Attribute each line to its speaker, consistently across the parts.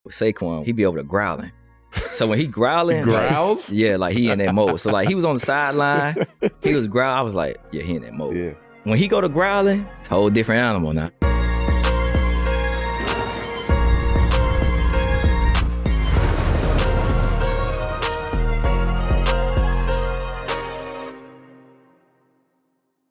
Speaker 1: with Saquon, he be over there growling. So when he growling,
Speaker 2: growls?
Speaker 1: Like, yeah, like he in that mode. So like he was on the sideline, he was growling. I was like, yeah, he in that mode.
Speaker 2: Yeah.
Speaker 1: When he go to growling, it's a whole different animal now.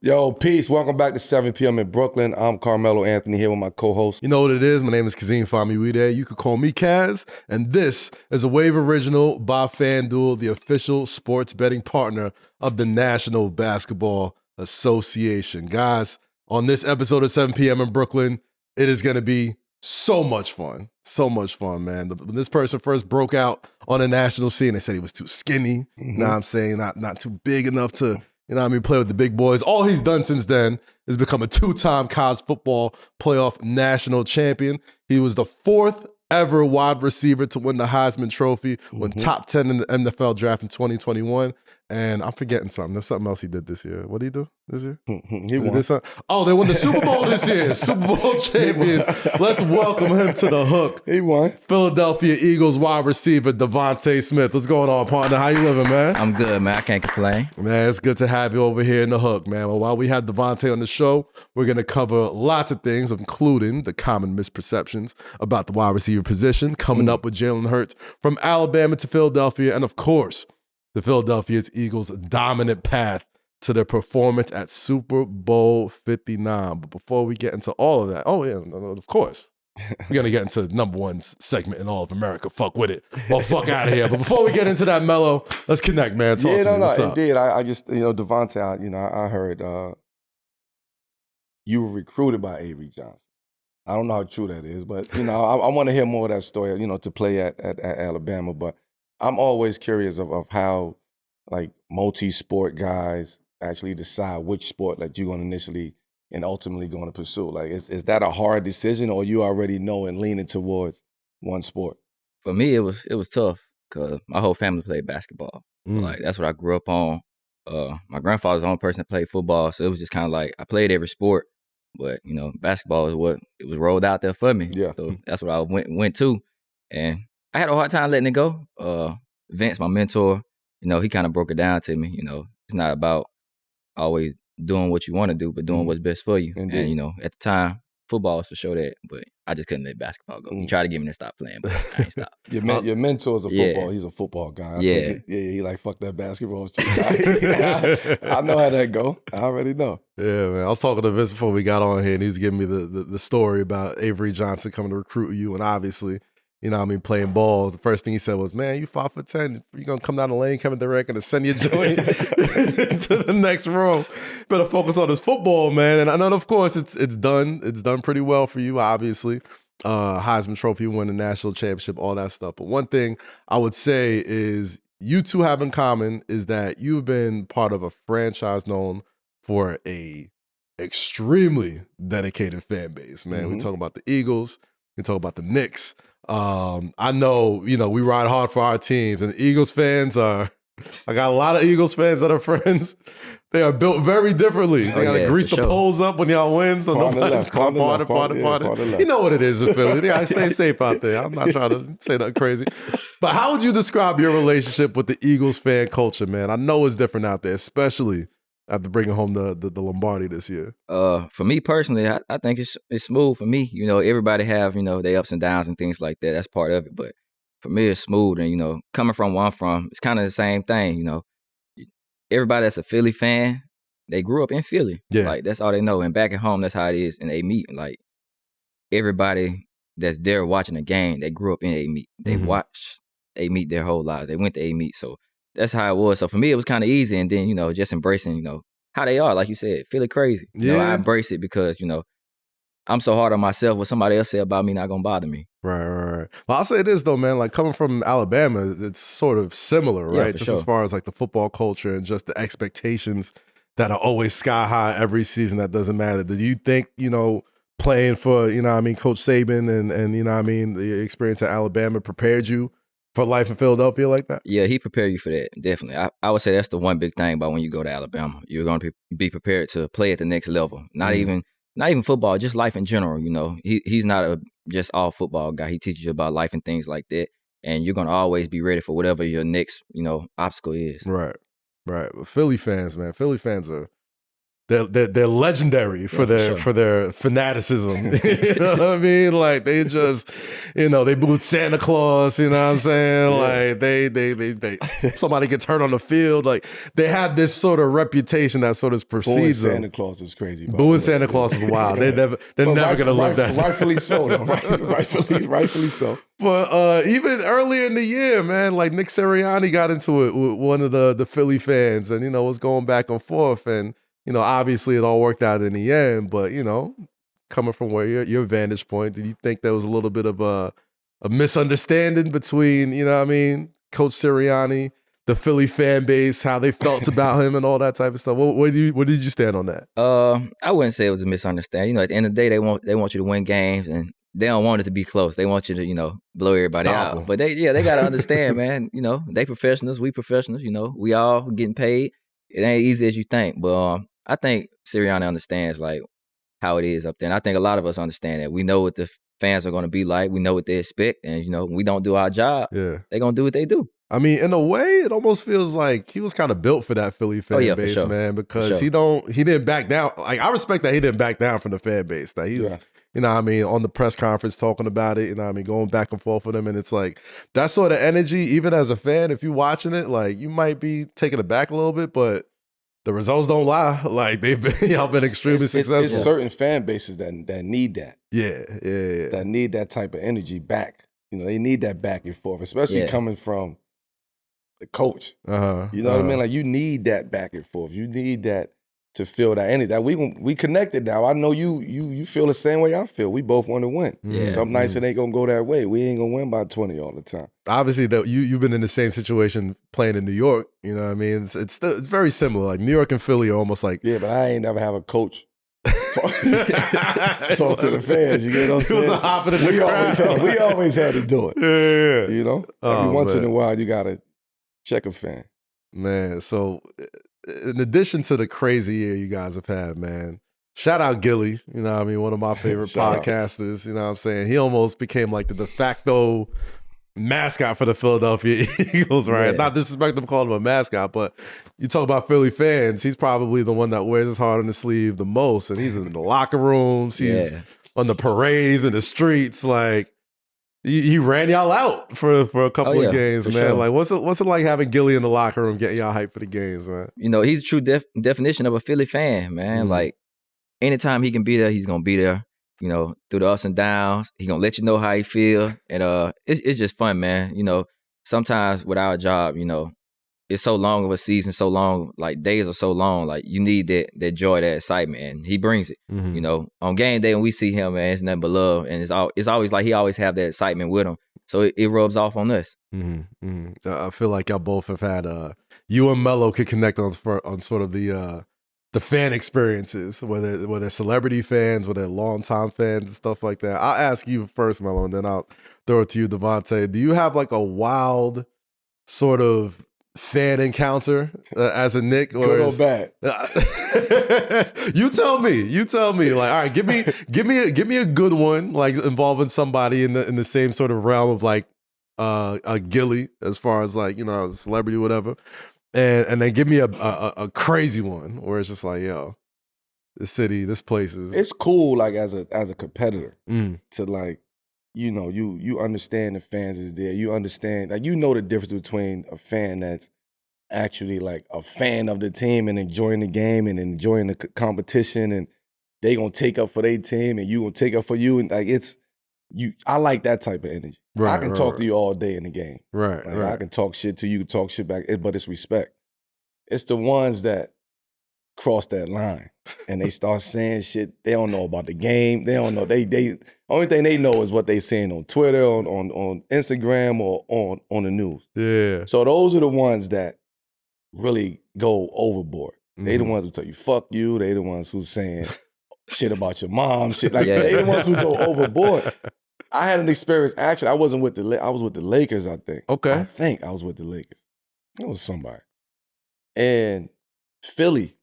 Speaker 2: Yo, peace. Welcome back to 7 p.m. in Brooklyn. I'm Carmelo Anthony here with my co-host.
Speaker 3: You know what it is? My name is Kazeem Famuyide. You could call me Kaz. And this is a Wave original by FanDuel, the official sports betting partner of the National Basketball Association. Guys, on this episode of 7 p.m. in Brooklyn, it is going to be so much fun. So much fun, man. When this person first broke out on the national scene, they said he was too skinny. You know what I'm saying? Not too big enough to... play with the big boys. All he's done since then is become a two-time college football playoff national champion. He was the fourth ever wide receiver to win the Heisman Trophy, went top 10 in the NFL draft in 2021. And I'm forgetting something. There's something else he did this year. What did he do this year?
Speaker 2: He won.
Speaker 3: Oh, they won the Super Bowl this year. Super Bowl champion. Let's welcome him to the hook.
Speaker 2: He won.
Speaker 3: Philadelphia Eagles wide receiver DeVonta Smith. What's going on, partner? How you living, man?
Speaker 1: I'm good, man. I can't complain.
Speaker 3: Man, it's good to have you over here in the hook, man. Well, while we have DeVonta on the show, we're going to cover lots of things, including the common misperceptions about the wide receiver position, coming up with Jalen Hurts from Alabama to Philadelphia, and of course, the Philadelphia Eagles' dominant path to their performance at Super Bowl 59. But before we get into all of that, of course, we're going to get into number one segment in all of America. Fuck with it. Well, fuck out of here. But before we get into that, Melo, let's connect, man. Talk to me. What's up?
Speaker 2: Indeed. I just, DeVonta, I heard you were recruited by Avery Johnson. I don't know how true that is, but, I want to hear more of that story, to play at Alabama. But I'm always curious of how, like, multi-sport guys actually decide which sport that you're going to initially and ultimately going to pursue. Like, is that a hard decision, or you already know and leaning towards one sport?
Speaker 1: For me, it was tough because my whole family played basketball. Like, that's what I grew up on. My grandfather's the only person that played football, so it was just kind of like I played every sport, but basketball is what it was rolled out there for me.
Speaker 2: Yeah.
Speaker 1: So that's what I went to, and I had a hard time letting it go. Vince, my mentor, he kind of broke it down to me. It's not about always doing what you want to do, but doing what's best for you.
Speaker 2: Indeed.
Speaker 1: And, at the time, football was for sure that, but I just couldn't let basketball go. He tried to get me to stop playing, but I ain't stopped.
Speaker 2: Your mentor's a football. He's a football guy. He like, fuck that basketball shit. I know how that go. I already know.
Speaker 3: Yeah, man. I was talking to Vince before we got on here, and he was giving me the story about Avery Johnson coming to recruit you, and obviously, playing ball. The first thing he said was, man, you 5'10", you're going to come down the lane, Kevin Durant, and send your joint to the next row. Better focus on his football, man. And I know, of course, it's done. It's done pretty well for you, obviously. Heisman Trophy, win the national championship, all that stuff. But one thing I would say is you two have in common is that you've been part of a franchise known for a extremely dedicated fan base, man. We talk about the Eagles. We talk about the Knicks. I know, we ride hard for our teams, and Eagles fans I got a lot of Eagles fans that are friends. They are built very differently. They got to grease the poles up when y'all win, so nobody's caught party. You know what it is in Philly. They got to stay safe out there. I'm not trying to say nothing crazy. But how would you describe your relationship with the Eagles fan culture, man? I know it's different out there, especially after bringing home the Lombardi this year.
Speaker 1: For me personally, I think it's smooth for me. Everybody have, their ups and downs and things like that. That's part of it. But for me, it's smooth. And, coming from where I'm from, it's kind of the same thing. Everybody that's a Philly fan, they grew up in Philly.
Speaker 3: Yeah.
Speaker 1: Like, that's all they know. And back at home, that's how it is. And they meet, like, everybody that's there watching the game, they grew up in A-Meet. They watch A-Meet their whole lives. They went to A-Meet. So that's how it was. So for me, it was kind of easy. And then, just embracing, how they are, like you said, Philly crazy. I embrace it because, I'm so hard on myself. What somebody else say about me not going to bother me.
Speaker 3: Right. Well, I'll say this, though, man. Like, coming from Alabama, it's sort of similar, right? Just as far as, like, the football culture and just the expectations that are always sky high every season. That doesn't matter. Do you think, playing for, Coach Saban and the experience at Alabama prepared you for life in Philadelphia like that?
Speaker 1: Yeah, he prepared you for that, definitely. I would say that's the one big thing about when you go to Alabama. You're going to be prepared to play at the next level. Not even football, just life in general. He's not a just all football guy. He teaches you about life and things like that. And you're gonna always be ready for whatever your next, obstacle is.
Speaker 3: Right. Well, Philly fans, man. Philly fans are they're legendary for their fanaticism. You know what I mean? Like they just, they booed Santa Claus, you know what I'm saying? Like they somebody gets hurt on the field. Like they have this sort of reputation that sort of precedes them.
Speaker 2: Santa Claus is crazy.
Speaker 3: Booing Santa Claus is wild. They're never gonna live that.
Speaker 2: Rightfully so, though. Rightfully so.
Speaker 3: But even earlier in the year, man, like Nick Sirianni got into it with one of the Philly fans, and was going back and forth, and obviously it all worked out in the end. But coming from where your vantage point, did you think there was a little bit of a misunderstanding between Coach Sirianni, the Philly fan base, how they felt about him, and all that type of stuff? Where did you stand on that?
Speaker 1: I wouldn't say it was a misunderstanding. At the end of the day, they want you to win games, and they don't want it to be close. They want you to, blow everybody out.
Speaker 3: Them.
Speaker 1: But they got to understand, man. They professionals, we professionals. We all getting paid. It ain't easy as you think. But I think Sirianni understands like how it is up there. And I think a lot of us understand that. We know what the fans are going to be like. We know what they expect. And, we don't do our job.
Speaker 3: Yeah.
Speaker 1: They're going to do what they do.
Speaker 3: I mean, in a way, it almost feels like he was kind of built for that Philly fan base,
Speaker 1: for sure.
Speaker 3: man, because he didn't back down. Like, I respect that he didn't back down from the fan base. That he was, on the press conference talking about it, going back and forth with him. And it's like, that sort of energy, even as a fan, if you're watching it, like, you might be taken aback a little bit, but the results don't lie. Like, y'all been extremely successful.
Speaker 2: It's certain fan bases that need that.
Speaker 3: Yeah.
Speaker 2: That need that type of energy back. They need that back and forth, especially coming from the coach. You know what I mean? Like, you need that back and forth. You need that to feel that energy. That we connected now. I know you feel the same way I feel. We both want to win.
Speaker 1: Yeah.
Speaker 2: Some nights it ain't gonna go that way. We ain't gonna win by 20 all the time.
Speaker 3: Obviously, you've been in the same situation playing in New York. You know what I mean? It's very similar. Like New York and Philly are almost like
Speaker 2: but I ain't never have a coach talk to the fans. You get what I'm saying?
Speaker 3: It was a hopping in the crowd.
Speaker 2: We always had to do it.
Speaker 3: Yeah.
Speaker 2: Every once in a while, you gotta check a fan.
Speaker 3: Man, so in addition to the crazy year you guys have had, man, shout out Gilly, one of my favorite podcasters, you know what I'm saying? He almost became like the de facto mascot for the Philadelphia Eagles, right? Yeah. Not disrespectful calling him a mascot, but you talk about Philly fans, he's probably the one that wears his heart on his sleeve the most, and he's in the locker rooms, he's on the parades, in the streets, like, he ran y'all out for a couple of games, man. Sure. Like, what's it like having Gilly in the locker room getting y'all hyped for the games, man?
Speaker 1: He's a true definition of a Philly fan, man. Mm-hmm. Like, anytime he can be there, he's gonna be there. Through the ups and downs, he's gonna let you know how he feel, and it's just fun, man. Sometimes with our job, it's so long of a season, so long, like days are so long, like you need that joy, that excitement, and he brings it. Mm-hmm. On game day when we see him, man, it's nothing but love, and it's always like he always have that excitement with him, so it rubs off on us.
Speaker 3: Mm-hmm. Mm-hmm. I feel like y'all both have had you and Melo could connect on sort of the fan experiences, whether they're celebrity fans, whether they're longtime fans and stuff like that. I'll ask you first, Melo, and then I'll throw it to you, DeVonta. Do you have like a wild sort of fan encounter as a Knick, or
Speaker 2: good or bad?
Speaker 3: You tell me. Like, all right, give me a good one, like involving somebody in the same sort of realm of like a Gilly, as far as like a celebrity, whatever, and then give me a crazy one where it's just like, yo, this city, this place is.
Speaker 2: It's cool, like as a competitor, to like. You understand the fans is there. You understand, like, the difference between a fan that's actually like a fan of the team and enjoying the game and enjoying the competition, and they gonna take up for their team and you gonna take up for you, and like I like that type of energy. I can talk to you all day in the game.
Speaker 3: Right.
Speaker 2: I can talk shit to you, talk shit back, but it's respect. It's the ones that cross that line and they start saying shit. They don't know about the game. They don't know. They only thing they know is what they saying on Twitter, on Instagram, or on the news.
Speaker 3: Yeah.
Speaker 2: So those are the ones that really go overboard. They the ones who tell you fuck you. They the ones who's saying shit about your mom. Shit like they the ones who go overboard. I had an experience. Actually, I was with the Lakers. I think.
Speaker 3: Okay.
Speaker 2: I think I was with the Lakers. It was somebody, and Philly.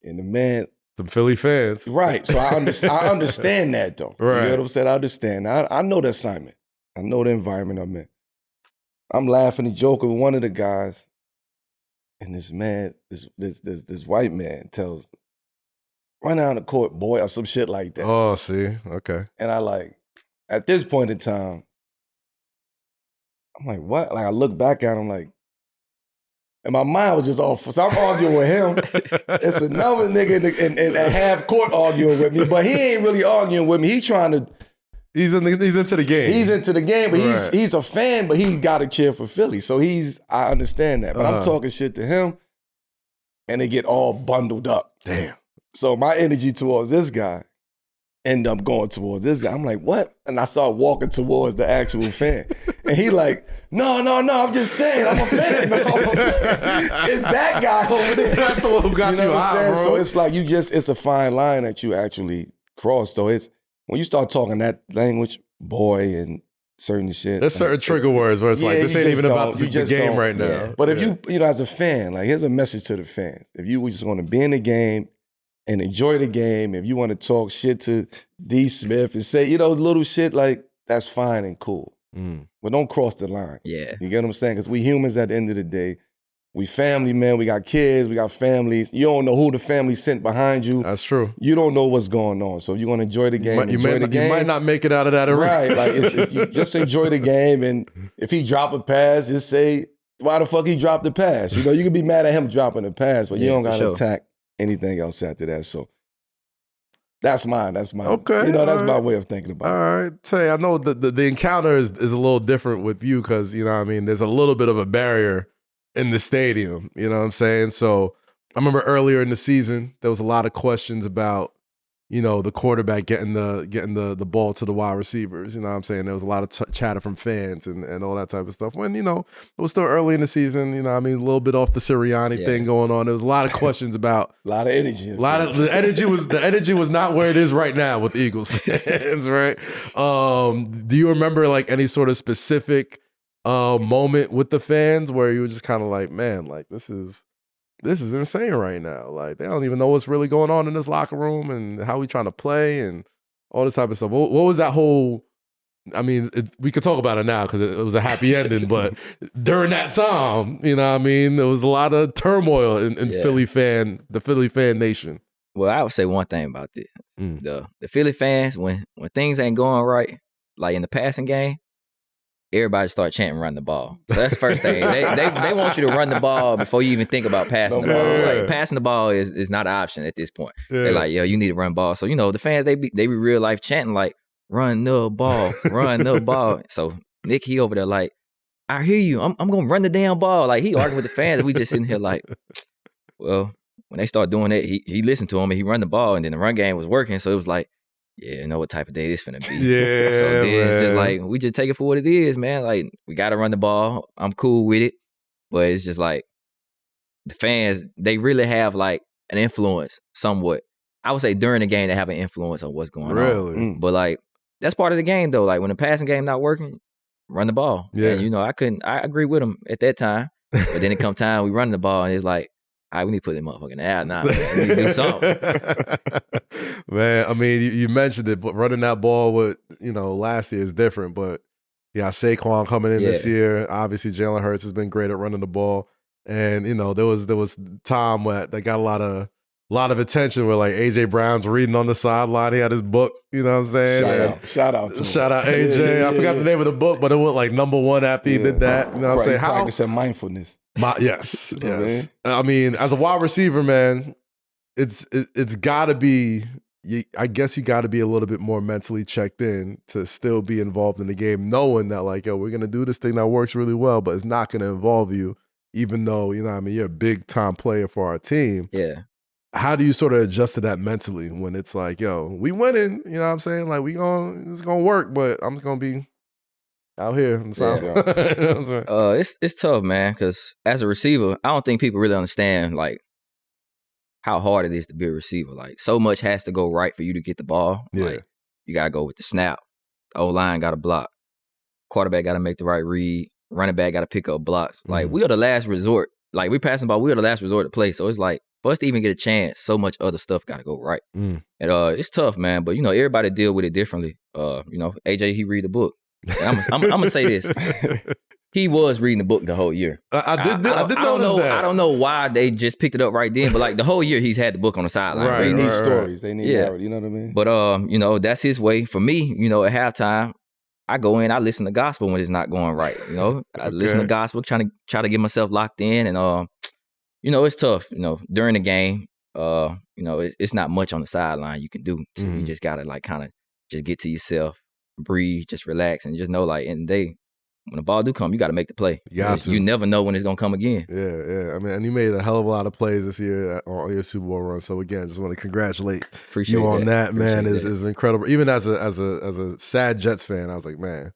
Speaker 2: And the man,
Speaker 3: Some Philly fans.
Speaker 2: Right. So I understand that, though.
Speaker 3: Right.
Speaker 2: You know what I'm saying? I understand. I know the assignment. I know the environment I'm in. I'm laughing and joking with one of the guys, and this man, this white man tells, run down the court, boy, or some shit like that.
Speaker 3: Oh, see? Okay.
Speaker 2: And I like, at this point in time, I'm like, what? Like, I look back at him like, and my mind was just off. So I'm arguing with him. It's another nigga in a half court arguing with me, but he ain't really arguing with me. He trying to.
Speaker 3: He's into the game.
Speaker 2: He's into the game, but he's a fan, but he got to cheer for Philly. So I understand that. But I'm talking shit to him, and they get all bundled up.
Speaker 3: Damn. So
Speaker 2: my energy towards this guy end up going towards this guy. I'm like, what? And I start walking towards the actual fan. And he like, no, I'm just saying, I'm a fan. No, I'm a fan. It's that guy over there.
Speaker 3: That's the one who got you
Speaker 2: know what I'm saying?
Speaker 3: bro.
Speaker 2: So it's like it's a fine line that you actually cross. So it's, when you start talking that language, boy, and certain shit.
Speaker 3: There's certain trigger words where it's like, this ain't even about the game right now.
Speaker 2: Yeah. But if you as a fan, like, here's a message to the fans. If you just want to be in the game and enjoy the game, if you want to talk shit to D. Smith and say, little shit, like, that's fine and cool. But don't cross the line.
Speaker 1: Yeah.
Speaker 2: You get what I'm saying? Because we humans at the end of the day. We family, man. We got kids. We got families. You don't know who the family sent behind you.
Speaker 3: That's true.
Speaker 2: You don't know what's going on. So if you want to enjoy the game, enjoy the game.
Speaker 3: You might not make it out of that arena.
Speaker 2: Right. Like, you just enjoy the game. And if he drop a pass, just say, why the fuck he dropped the pass? You can be mad at him dropping the pass, but you don't got to attack anything else after that. So that's mine. That's mine.
Speaker 3: Okay.
Speaker 2: That's my way of thinking about it.
Speaker 3: All right. Tay, I know the encounter is a little different with you because, there's a little bit of a barrier in the stadium, you know what I'm saying? So I remember earlier in the season, there was a lot of questions about, the quarterback getting the ball to the wide receivers. You know what I'm saying? There was a lot of chatter from fans and all that type of stuff. When, it was still early in the season, a little bit off the Sirianni thing going on. There was a lot of questions about
Speaker 2: a lot of energy.
Speaker 3: The energy was not where it is right now with Eagles fans, right? Do you remember like any sort of specific moment with the fans where you were just kind of like, man, like this is insane right now. Like they don't even know what's really going on in this locker room and how we trying to play and all this type of stuff. What was that whole? We could talk about it now because it was a happy ending, but during that time, there was a lot of turmoil in the Philly fan nation.
Speaker 1: Well, I would say one thing about this: the Philly fans, when things ain't going right, like in the passing game, everybody start chanting "run the ball." So that's the first thing. They want you to run the ball before you even think about passing the ball. Like passing the ball is not an option at this point. They're like, yo, you need to run ball. So the fans they be real life chanting like "run the ball, run the ball." So Nick, he over there like, I hear you. I'm gonna run the damn ball. Like he arguing with the fans. We just sitting here like, well, when they start doing that, he listened to him and he run the ball, and then the run game was working. So it was like, yeah, you know what type of day this finna be.
Speaker 3: Yeah,
Speaker 1: so then it's just like, we just take it for what it is, man. Like, we got to run the ball. I'm cool with it. But it's just like, the fans, they really have like an influence somewhat. I would say during the game, they have an influence on what's going on.
Speaker 3: Really?
Speaker 1: But like, that's part of the game though. Like when the passing game not working, run the ball.
Speaker 3: Yeah.
Speaker 1: And I agree with them at that time. But then it come time, we run the ball and it's like, all right, we need to put them motherfucking out now. Man. We need to do something.
Speaker 3: Man, you mentioned it, but running that ball with, last year is different. But yeah, Saquon coming in this year. Obviously, Jalen Hurts has been great at running the ball. And, there was time where they got a lot of attention where like AJ Brown's reading on the sideline. He had his book, you know what I'm saying?
Speaker 2: Shout out to him.
Speaker 3: Shout out AJ. I forgot the name of the book, but it went like #1 after he did that. You know what I'm saying?
Speaker 2: Practicing mindfulness.
Speaker 3: Yes. As a wide receiver, man, it's got to be. I guess you got to be a little bit more mentally checked in to still be involved in the game, knowing that like, yo, we're gonna do this thing that works really well, but it's not gonna involve you, even though you're a big time player for our team.
Speaker 1: Yeah.
Speaker 3: How do you sort of adjust to that mentally when it's like, yo, we winning, you know what I'm saying? Like it's gonna work, but I'm just gonna be out here in the South.
Speaker 1: You know it's tough, man, because as a receiver, I don't think people really understand like how hard it is to be a receiver. Like so much has to go right for you to get the ball.
Speaker 3: Yeah.
Speaker 1: Like you gotta go with the snap. The O-line gotta block. Quarterback gotta make the right read. Running back gotta pick up blocks. Like we are the last resort. Like we passing the ball, we are the last resort to play. So it's like for us to even get a chance, so much other stuff got to go right. And it's tough, man. But, everybody deal with it differently. AJ, he read the book. I'm going to say this. He was reading the book the whole year.
Speaker 3: I did notice that.
Speaker 1: I don't know why they just picked it up right then, but like the whole year he's had the book on the sideline.
Speaker 2: They need stories. They need narrative. You know what I mean?
Speaker 1: But that's his way. For me, at halftime, I go in, I listen to gospel when it's not going right. I listen to gospel, try to get myself locked in, and it's tough. During the game, it's not much on the sideline you can do. So you just gotta like kind of just get to yourself, breathe, just relax, and just know like in the day, when the ball do come, you got to make the play. You never know when it's going to come again.
Speaker 3: Yeah. I mean, and you made a hell of a lot of plays this year on your Super Bowl run. So again, just want to congratulate you on that, man. Is incredible. Even as a sad Jets fan, I was like, man,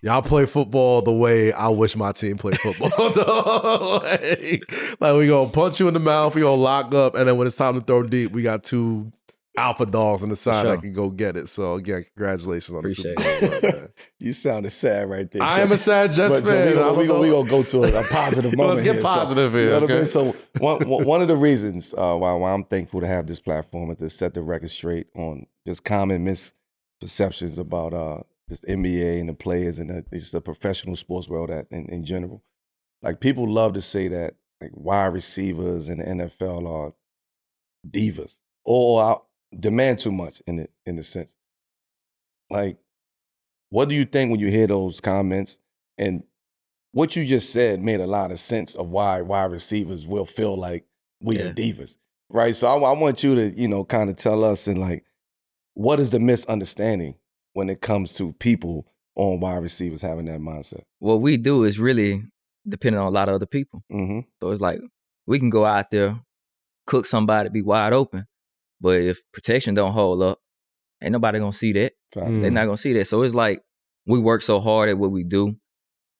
Speaker 3: y'all play football the way I wish my team played football. like we gonna punch you in the mouth, we gonna lock up, and then when it's time to throw deep, we got two alpha dogs on the side that can go get it. So again, congratulations on the Super Bowl. Man.
Speaker 2: You sounded sad right there.
Speaker 3: I am a sad Jets fan.
Speaker 2: So we gonna go to a positive moment.
Speaker 3: Let's get positive here.
Speaker 2: You know what I mean? So one of the reasons why I'm thankful to have this platform is to set the record straight on just common misperceptions about this NBA and the players and just the professional sports world in general. Like people love to say that like wide receivers in the NFL are divas or demand too much in a sense. Like, what do you think when you hear those comments? And what you just said made a lot of sense of why wide receivers will feel like we are divas, right? So I want you to, kind of tell us and like, what is the misunderstanding when it comes to people on wide receivers having that mindset?
Speaker 1: What we do is really dependent on a lot of other people. So it's like we can go out there, cook somebody, be wide open. But if protection don't hold up, ain't nobody gonna see that. They're not gonna see that. So it's like we work so hard at what we do,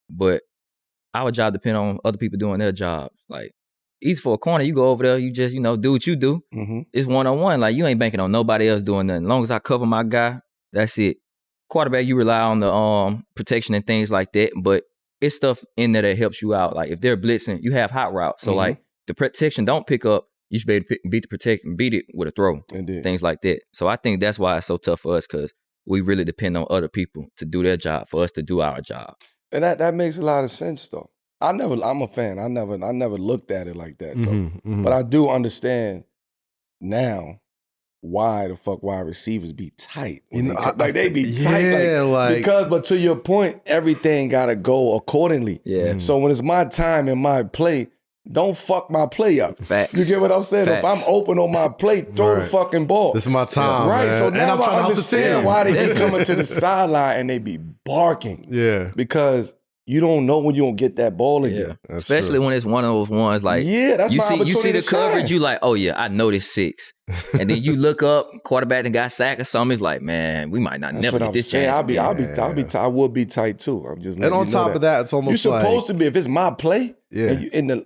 Speaker 1: but our job depends on other people doing their jobs. Like easy for a corner, you go over there, you just do what you do. It's 1-on-1. Like you ain't banking on nobody else doing nothing. As long as I cover my guy, that's it. Quarterback, you rely on the protection and things like that, but it's stuff in there that helps you out. Like if they're blitzing, you have hot routes. So like the protection don't pick up. You should be able to beat the protection, beat it with a throw, things like that. So I think that's why it's so tough for us because we really depend on other people to do their job for us to do our job.
Speaker 2: And that makes a lot of sense though. I'm a fan. I never looked at it like that though. But I do understand now why the fuck wide receivers be tight. They be tight. But to your point, everything gotta go accordingly.
Speaker 1: Yeah.
Speaker 2: So when it's my time and my play, don't fuck my play up.
Speaker 1: Facts.
Speaker 2: You get what I'm saying? Facts. If I'm open on my play, throw the fucking ball.
Speaker 3: This is my time,
Speaker 2: right?
Speaker 3: Man.
Speaker 2: So now I understand why they be coming to the sideline and they be barking.
Speaker 3: Yeah.
Speaker 2: Because you don't know when you gonna get that ball again.
Speaker 1: Yeah. Especially when it's one of those ones like
Speaker 2: that's
Speaker 1: you
Speaker 2: my
Speaker 1: see the coverage,
Speaker 2: shine.
Speaker 1: You like, oh yeah, I know this 6. And then you look up, quarterback and got sacked or something, it's like, man, we might not never get this chance.
Speaker 2: I would be tight too. I'm just
Speaker 3: and on top of that, it's almost
Speaker 2: you're supposed to be, if it's my play, and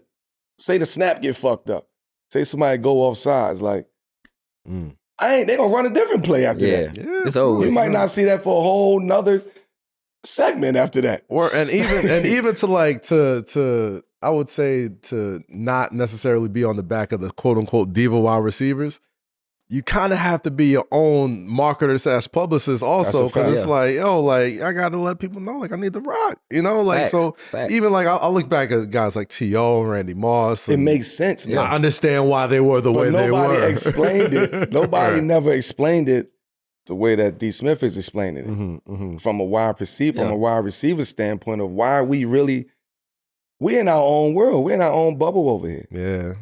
Speaker 2: say the snap get fucked up. Say somebody go off sides, like they gonna run a different play after that.
Speaker 1: Yeah, it's over.
Speaker 2: You might not see that for a whole nother segment after that.
Speaker 3: And even to I would say to not necessarily be on the back of the quote unquote diva wide receivers. You kind of have to be your own marketer / publicist also, because it's like, I got to let people know, like, I need to rock, like, Facts. Even like, I'll look back at guys like T.O. and Randy Moss.
Speaker 2: It makes sense.
Speaker 3: I understand why they were the way they were.
Speaker 2: Nobody explained it. Nobody never explained it the way that D. Smith is explaining it. From a wide receiver standpoint of why we're in our own world. We're in our own bubble over here.
Speaker 3: Yeah.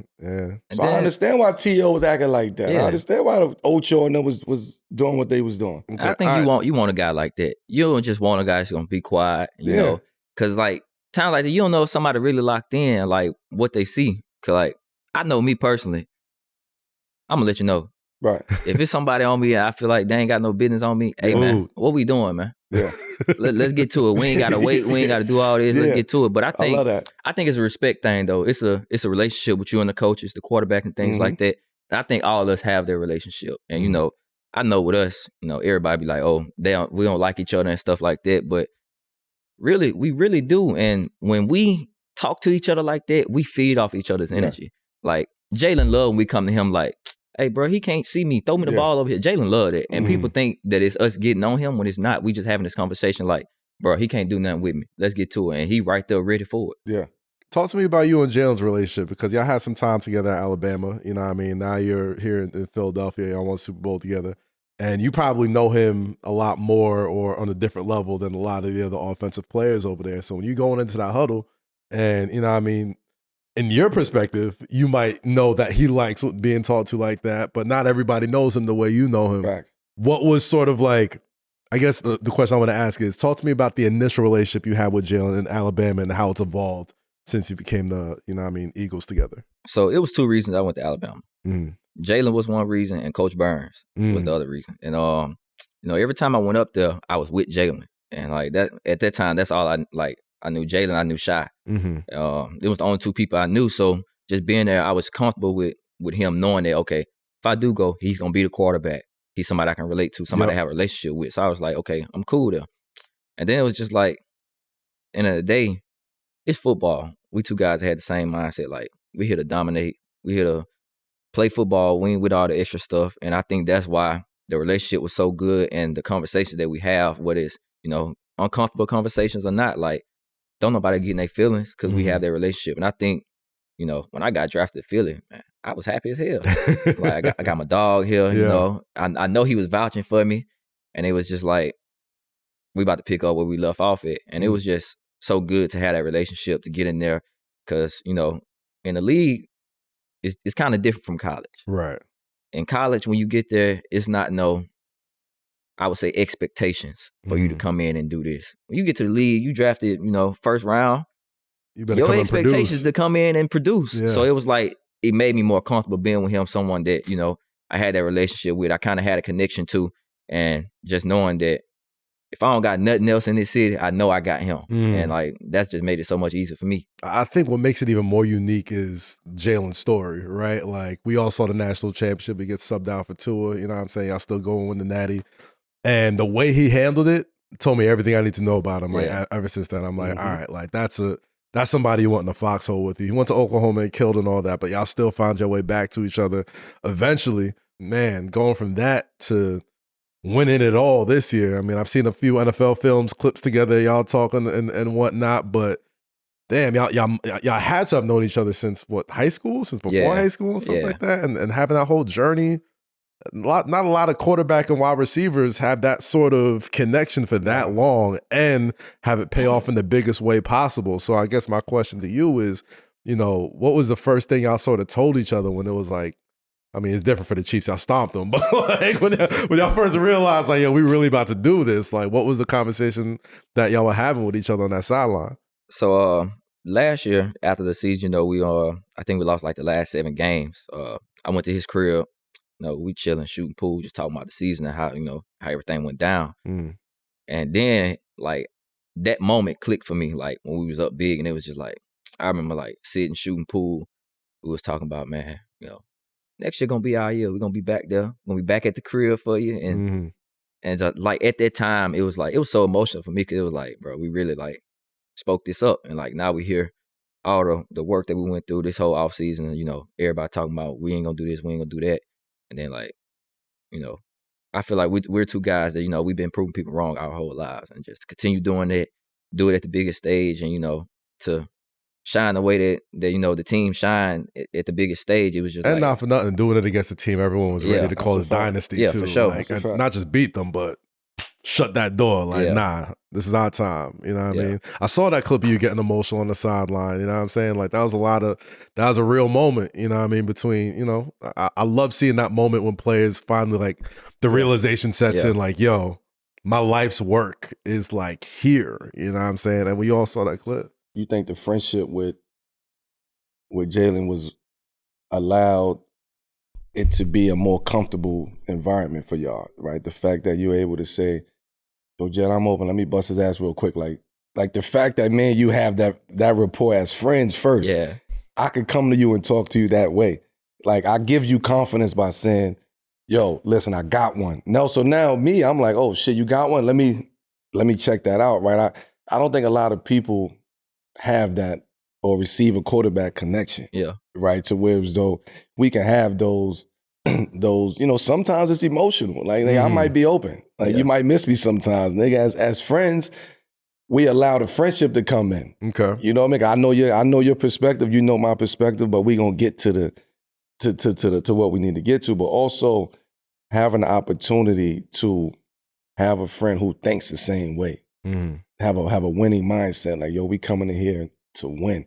Speaker 2: So I understand why T.O. was acting like that. I understand why the Ocho and them was doing what they was doing.
Speaker 1: Okay. I think you want a guy like that. You don't just want a guy that's gonna be quiet, you know. Cause like times like that, you don't know if somebody really locked in, like what they see. Cause like I know me personally, I'm gonna let you know.
Speaker 2: Right.
Speaker 1: If it's somebody on me and I feel like they ain't got no business on me, hey man, what we doing, man?
Speaker 2: Yeah.
Speaker 1: Let's get to it. We ain't gotta wait. We ain't gotta do all this. Let's get to it. But I
Speaker 2: love that.
Speaker 1: I think it's a respect thing though. It's a relationship with you and the coaches, the quarterback and things like that. And I think all of us have their relationship. And I know with us, everybody be like, oh, we don't like each other and stuff like that. But really, we really do. And when we talk to each other like that, we feed off each other's energy. Like Jalen love when we come to him like, hey, bro, he can't see me. Throw me the ball over here. Jalen loved it. And people think that it's us getting on him when it's not. We just having this conversation like, bro, he can't do nothing with me. Let's get to it. And he right there ready for it.
Speaker 2: Yeah.
Speaker 3: Talk to me about you and Jalen's relationship, because y'all had some time together at Alabama. You know what I mean? Now you're here in Philadelphia. Y'all won Super Bowl together. And you probably know him a lot more or on a different level than a lot of the other offensive players over there. So when you're going into that huddle and, you know what I mean, in your perspective, you might know that he likes being talked to like that, but not everybody knows him the way you know him.
Speaker 2: Facts.
Speaker 3: What was sort of like, I guess the question I want to ask is, talk to me about the initial relationship you had with Jalen in Alabama and how it's evolved since you became the, you know what I mean, Eagles together.
Speaker 1: So it was two reasons I went to Alabama. Jalen was one reason, and Coach Burns was the other reason. And you know, every time I went up there, I was with Jalen, and like that at that time, that's all I like. I knew Jalen, I knew Shy. It was the only two people I knew. So just being there, I was comfortable with him knowing that, okay, if I do go, he's gonna be the quarterback. He's somebody I can relate to, somebody I have a relationship with. So I was like, okay, I'm cool there. And then it was just like, end of the day, it's football. We two guys had the same mindset. Like, we here to dominate. We here to play football, win with all the extra stuff. And I think that's why the relationship was so good, and the conversations that we have, whether it's, you know, uncomfortable conversations or not, like, don't nobody get in their feelings because we have that relationship. And I think, you know, when I got drafted to Philly, man, I was happy as hell. Like, I got my dog here, you know. I know he was vouching for me. And it was just like, we about to pick up where we left off at. And it was just so good to have that relationship, to get in there. Because, you know, in the league, it's kind of different from college.
Speaker 3: Right.
Speaker 1: In college, when you get there, it's not I would say expectations for you to come in and do this. When you get to the league, you drafted, you know, first round, your expectations to come in and produce. Yeah. So it was like, it made me more comfortable being with him, someone that, you know, I had that relationship with, I kind of had a connection to, and just knowing that if I don't got nothing else in this city, I know I got him. And like, that's just made it so much easier for me.
Speaker 3: I think what makes it even more unique is Jalen's story, right? Like, we all saw the national championship. He gets subbed out for Tua, you know what I'm saying? Y'all still going with the Natty. And the way he handled it told me everything I need to know about him. Like, ever since then, I'm like, all right, like, that's somebody you want in the foxhole with you. He went to Oklahoma and killed and all that, but y'all still found your way back to each other eventually. Man, going from that to winning it all this year. I mean, I've seen a few NFL films, clips together, y'all talking and whatnot, but damn, y'all had to have known each other since what, high school? Since before high school and stuff like that? And having that whole journey. Not a lot of quarterback and wide receivers have that sort of connection for that long and have it pay off in the biggest way possible. So I guess my question to you is, you know, what was the first thing y'all sort of told each other when it was like, I mean, it's different for the Chiefs, y'all stomped them, but like when y'all first realized, like, yo, we really about to do this, like, what was the conversation that y'all were having with each other on that sideline?
Speaker 1: So last year, after the season, you know, I think we lost like the last 7 games. I went to his crib. You know, we chilling, shooting pool, just talking about the season and how, you know, how everything went down. And then, like, that moment clicked for me, like, when we was up big, and it was just like, I remember, like, sitting, shooting pool. We was talking about, man, you know, next year gonna be our year. We're gonna be back there. We're gonna be back at the crib for you. And just, like, at that time, it was like, it was so emotional for me, because it was like, bro, we really, like, spoke this up. And, like, now we hear all the work that we went through this whole offseason. You know, everybody talking about, we ain't gonna do this, we ain't gonna do that. And then, like, you know, I feel like we're two guys that, you know, we've been proving people wrong our whole lives, and just continue doing it, do it at the biggest stage, and, you know, to shine the way that you know, the team shine at the biggest stage. It was just, and like,
Speaker 3: not for nothing, doing it against the team everyone was ready to call it dynasty too.
Speaker 1: For sure.
Speaker 3: Like, and not just beat them, but shut that door. Like, nah, this is our time. You know what I mean? I saw that clip of you getting emotional on the sideline. You know what I'm saying? Like, that was a real moment, you know what I mean? Between, you know, I love seeing that moment when players finally, like, the realization sets in, like, yo, my life's work is, like, here. You know what I'm saying? And we all saw that clip.
Speaker 2: You think the friendship with Jalen was allowed it to be a more comfortable environment for y'all, right? The fact that you're able to say, yo, Jalen, I'm open, let me bust his ass real quick. Like the fact that, man, you have that rapport as friends first.
Speaker 1: Yeah.
Speaker 2: I could come to you and talk to you that way. Like, I give you confidence by saying, yo, listen, I got one. No, so now me, I'm like, oh shit, you got one? Let me check that out, right? I don't think a lot of people have that or receiver quarterback connection.
Speaker 1: Yeah.
Speaker 2: Right. To where as though we can have those, sometimes it's emotional. Like nigga, I might be open. Like you might miss me sometimes. Nigga, as friends, we allow the friendship to come in.
Speaker 3: Okay.
Speaker 2: You know what I mean? I know your perspective, you know my perspective, but we gonna get to what we need to get to. But also having the opportunity to have a friend who thinks the same way. Have a winning mindset. Like, yo, we coming in here to win.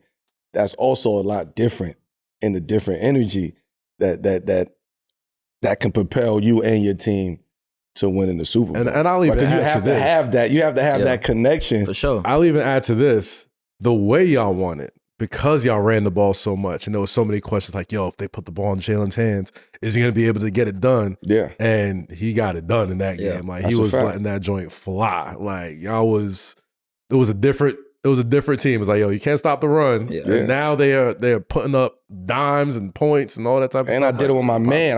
Speaker 2: That's also a lot different in the different energy that can propel you and your team to win in the Super Bowl.
Speaker 3: And I'll even add to this.
Speaker 2: You have to have that connection.
Speaker 1: For sure.
Speaker 3: I'll even add to this, the way y'all won it, because y'all ran the ball so much, and there was so many questions like, yo, if they put the ball in Jalen's hands, is he going to be able to get it done?
Speaker 2: Yeah.
Speaker 3: And he got it done in that game. Like, he was letting that joint fly. Like, it was a different team. It's like, yo, you can't stop the run. Yeah. And now they're putting up dimes and points and all that type of stuff.
Speaker 2: And I did it with my man.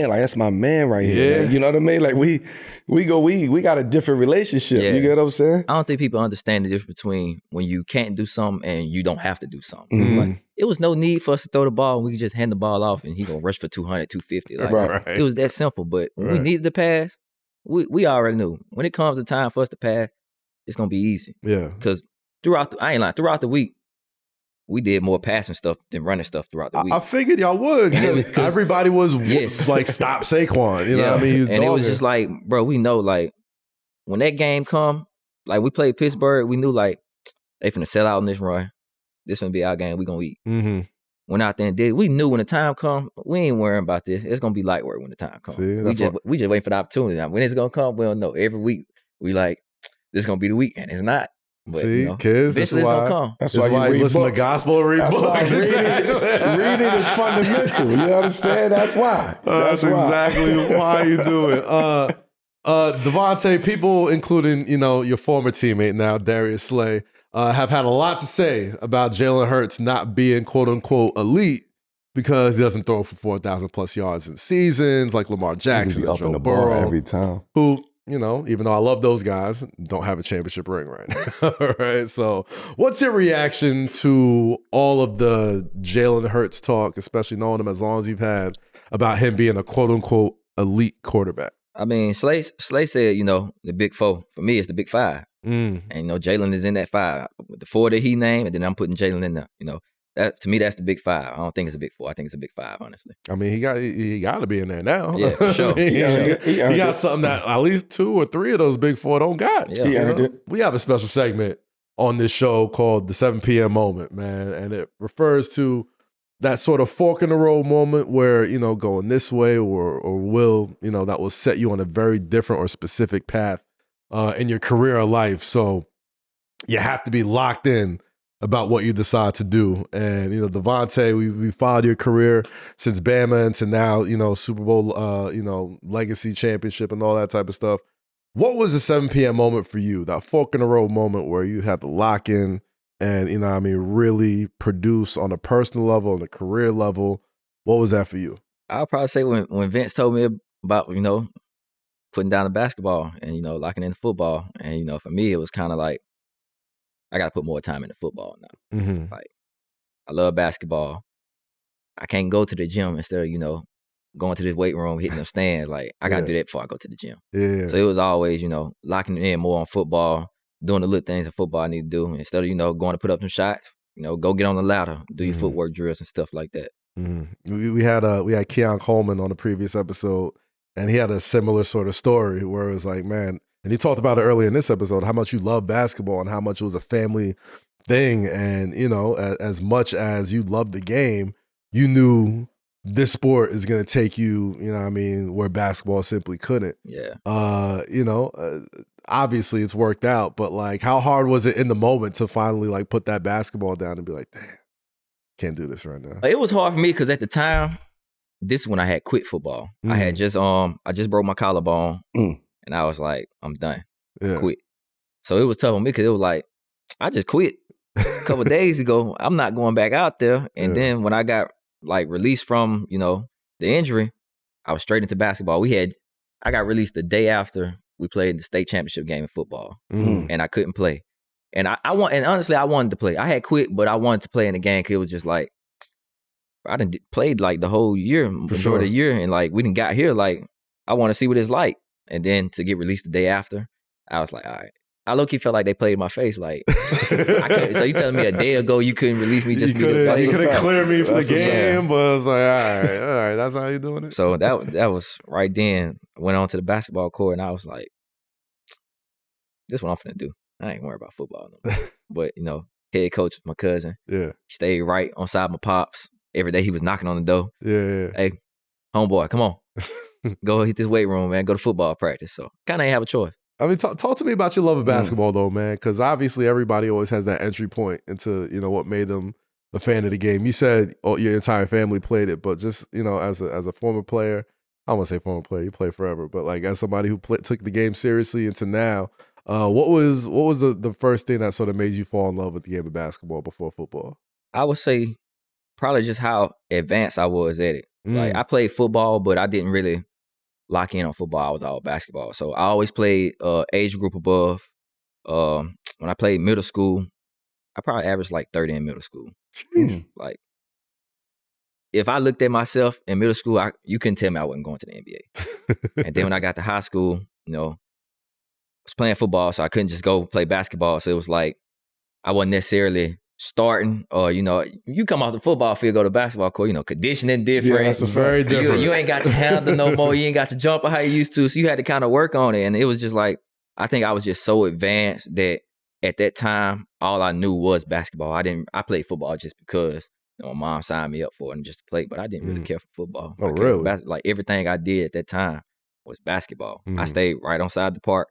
Speaker 2: Like, that's my man right here. Man. You know what I mean? Like, we got a different relationship. Yeah. You get what I'm saying?
Speaker 1: I don't think people understand the difference between when you can't do something and you don't have to do something. Like, it was no need for us to throw the ball. We could just hand the ball off and he gonna rush for 200, 250. Like, It was that simple. But when we needed to pass, we already knew. When it comes to time for us to pass, it's gonna be easy. Yeah. Because throughout the week, we did more passing stuff than running stuff throughout the week.
Speaker 3: I figured y'all would. Everybody was like, stop Saquon. You know what I mean?
Speaker 1: And it was just like, bro, we know, like, when that game come, like, we played Pittsburgh, we knew, like, they finna sell out on this run. This finna be our game. We gonna eat. Went out there and did. We knew when the time come, we ain't worrying about this. It's gonna be light work when the time comes. We just waiting for the opportunity. Now, when it's gonna come, we don't know. Every week, we like, this is gonna be the week, and it's not. But,
Speaker 3: kids,
Speaker 1: eventually it's gonna come.
Speaker 3: That's why you listen to gospel and read books.
Speaker 2: Reading is fundamental. You understand? That's why.
Speaker 3: That's exactly why you do it. DeVonta, people, including your former teammate now, Darius Slay, have had a lot to say about Jalen Hurts not being quote unquote elite because he doesn't throw for 4,000 plus yards in seasons like Lamar Jackson and Joe Burrow
Speaker 2: every time.
Speaker 3: Who, even though I love those guys, don't have a championship ring right now. All right. So what's your reaction to all of the Jalen Hurts talk, especially knowing him as long as you've had, about him being a quote unquote elite quarterback?
Speaker 1: I mean, Slay said, the big four. For me, it's the big five. And, Jalen is in that five. With the four that he named, and then I'm putting Jalen in there. That, to me, that's the big five. I don't think it's a big four. I think it's a big five, honestly.
Speaker 3: I mean, he got to be in there now.
Speaker 1: Yeah, for sure.
Speaker 3: He got something that at least 2 or 3 of those big four don't got.
Speaker 1: Yeah.
Speaker 3: We have a special segment on this show called the 7 p.m. moment, man. And it refers to that sort of fork in the road moment where, going this way or that will set you on a very different or specific path in your career or life. So you have to be locked in about what you decide to do. And, DeVonta, we followed your career since Bama into now, Super Bowl, legacy championship and all that type of stuff. What was the 7 p.m. moment for you, that fork in the road moment where you had to lock in and, really produce on a personal level, on a career level? What was that for you?
Speaker 1: I'll probably say when Vince told me about, putting down the basketball and, locking in the football. And, for me, it was kind of like, I got to put more time into football now. Like, I love basketball. I can't go to the gym instead of, going to this weight room, hitting them stands. Like, I got to do that before I go to the gym. Yeah. So it was always, locking in more on football, doing the little things in football I need to do. Instead of, going to put up some shots, go get on the ladder, do your footwork drills and stuff like that.
Speaker 3: We had Keon Coleman on the previous episode, and he had a similar sort of story where it was like, man, and he talked about it earlier in this episode, how much you love basketball and how much it was a family thing. And, as much as you loved the game, you knew this sport is going to take you, where basketball simply couldn't.
Speaker 1: Yeah.
Speaker 3: Obviously it's worked out, but like, how hard was it in the moment to finally like put that basketball down and be like, damn, can't do this right now?
Speaker 1: It was hard for me because at the time, this is when I had quit football. I had just broke my collarbone. And I was like, I'm done. Quit. So it was tough on me because it was like, I just quit a couple of days ago. I'm not going back out there. And then when I got like released from, the injury, I was straight into basketball. I got released the day after we played the state championship game in football. And I couldn't play. And and honestly, I wanted to play. I had quit, but I wanted to play in the game because it was just like, I done played like the whole year, majority of the year, and like we didn't got here. Like, I want to see what it's like. And then to get released the day after, I was like, all right. I low-key felt like they played in my face. Like, so you telling me a day ago you couldn't release me just for me to play?
Speaker 3: You couldn't clear me for the game, but I was like, all right, that's how you doing it?
Speaker 1: So that was right then. I went on to the basketball court, and I was like, this is what I'm finna do. I ain't worried about football no more. But, you know, head coach was my cousin.
Speaker 3: Yeah.
Speaker 1: He stayed right on side of my pops. Every day he was knocking on the door.
Speaker 3: Yeah.
Speaker 1: Hey, homeboy, come on. Go hit this weight room, man. Go to football practice. So kind of ain't have a choice.
Speaker 3: I mean, talk to me about your love of basketball, though, man, because obviously everybody always has that entry point into, you know, what made them a fan of the game. You said your entire family played it, but just, you know, as a former player, I don't want to say former player, you play forever, but like as somebody who took the game seriously into now, what was the first thing that sort of made you fall in love with the game of basketball before football?
Speaker 1: I would say probably just how advanced I was at it. Like, I played football, but I didn't really lock in on football. I was all basketball. So I always played age group above. When I played middle school, I probably averaged like 30 in middle school. Like, if I looked at myself in middle school, you couldn't tell me I wasn't going to the NBA. And then when I got to high school, you know, I was playing football, so I couldn't just go play basketball. So it was like I wasn't necessarily starting, or, you know, you come off the football field, go to basketball court, you know, conditioning different.
Speaker 3: Yeah, that's very different.
Speaker 1: You ain't got your handle no more. You ain't got your jumper how you used to. So you had to kind of work on it. And it was just like, I think I was just so advanced that at that time, all I knew was basketball. I played football just because, you know, my mom signed me up for it and just to play, but I didn't really care for football.
Speaker 3: Oh, really?
Speaker 1: Like, everything I did at that time was basketball. I stayed right on side of the park.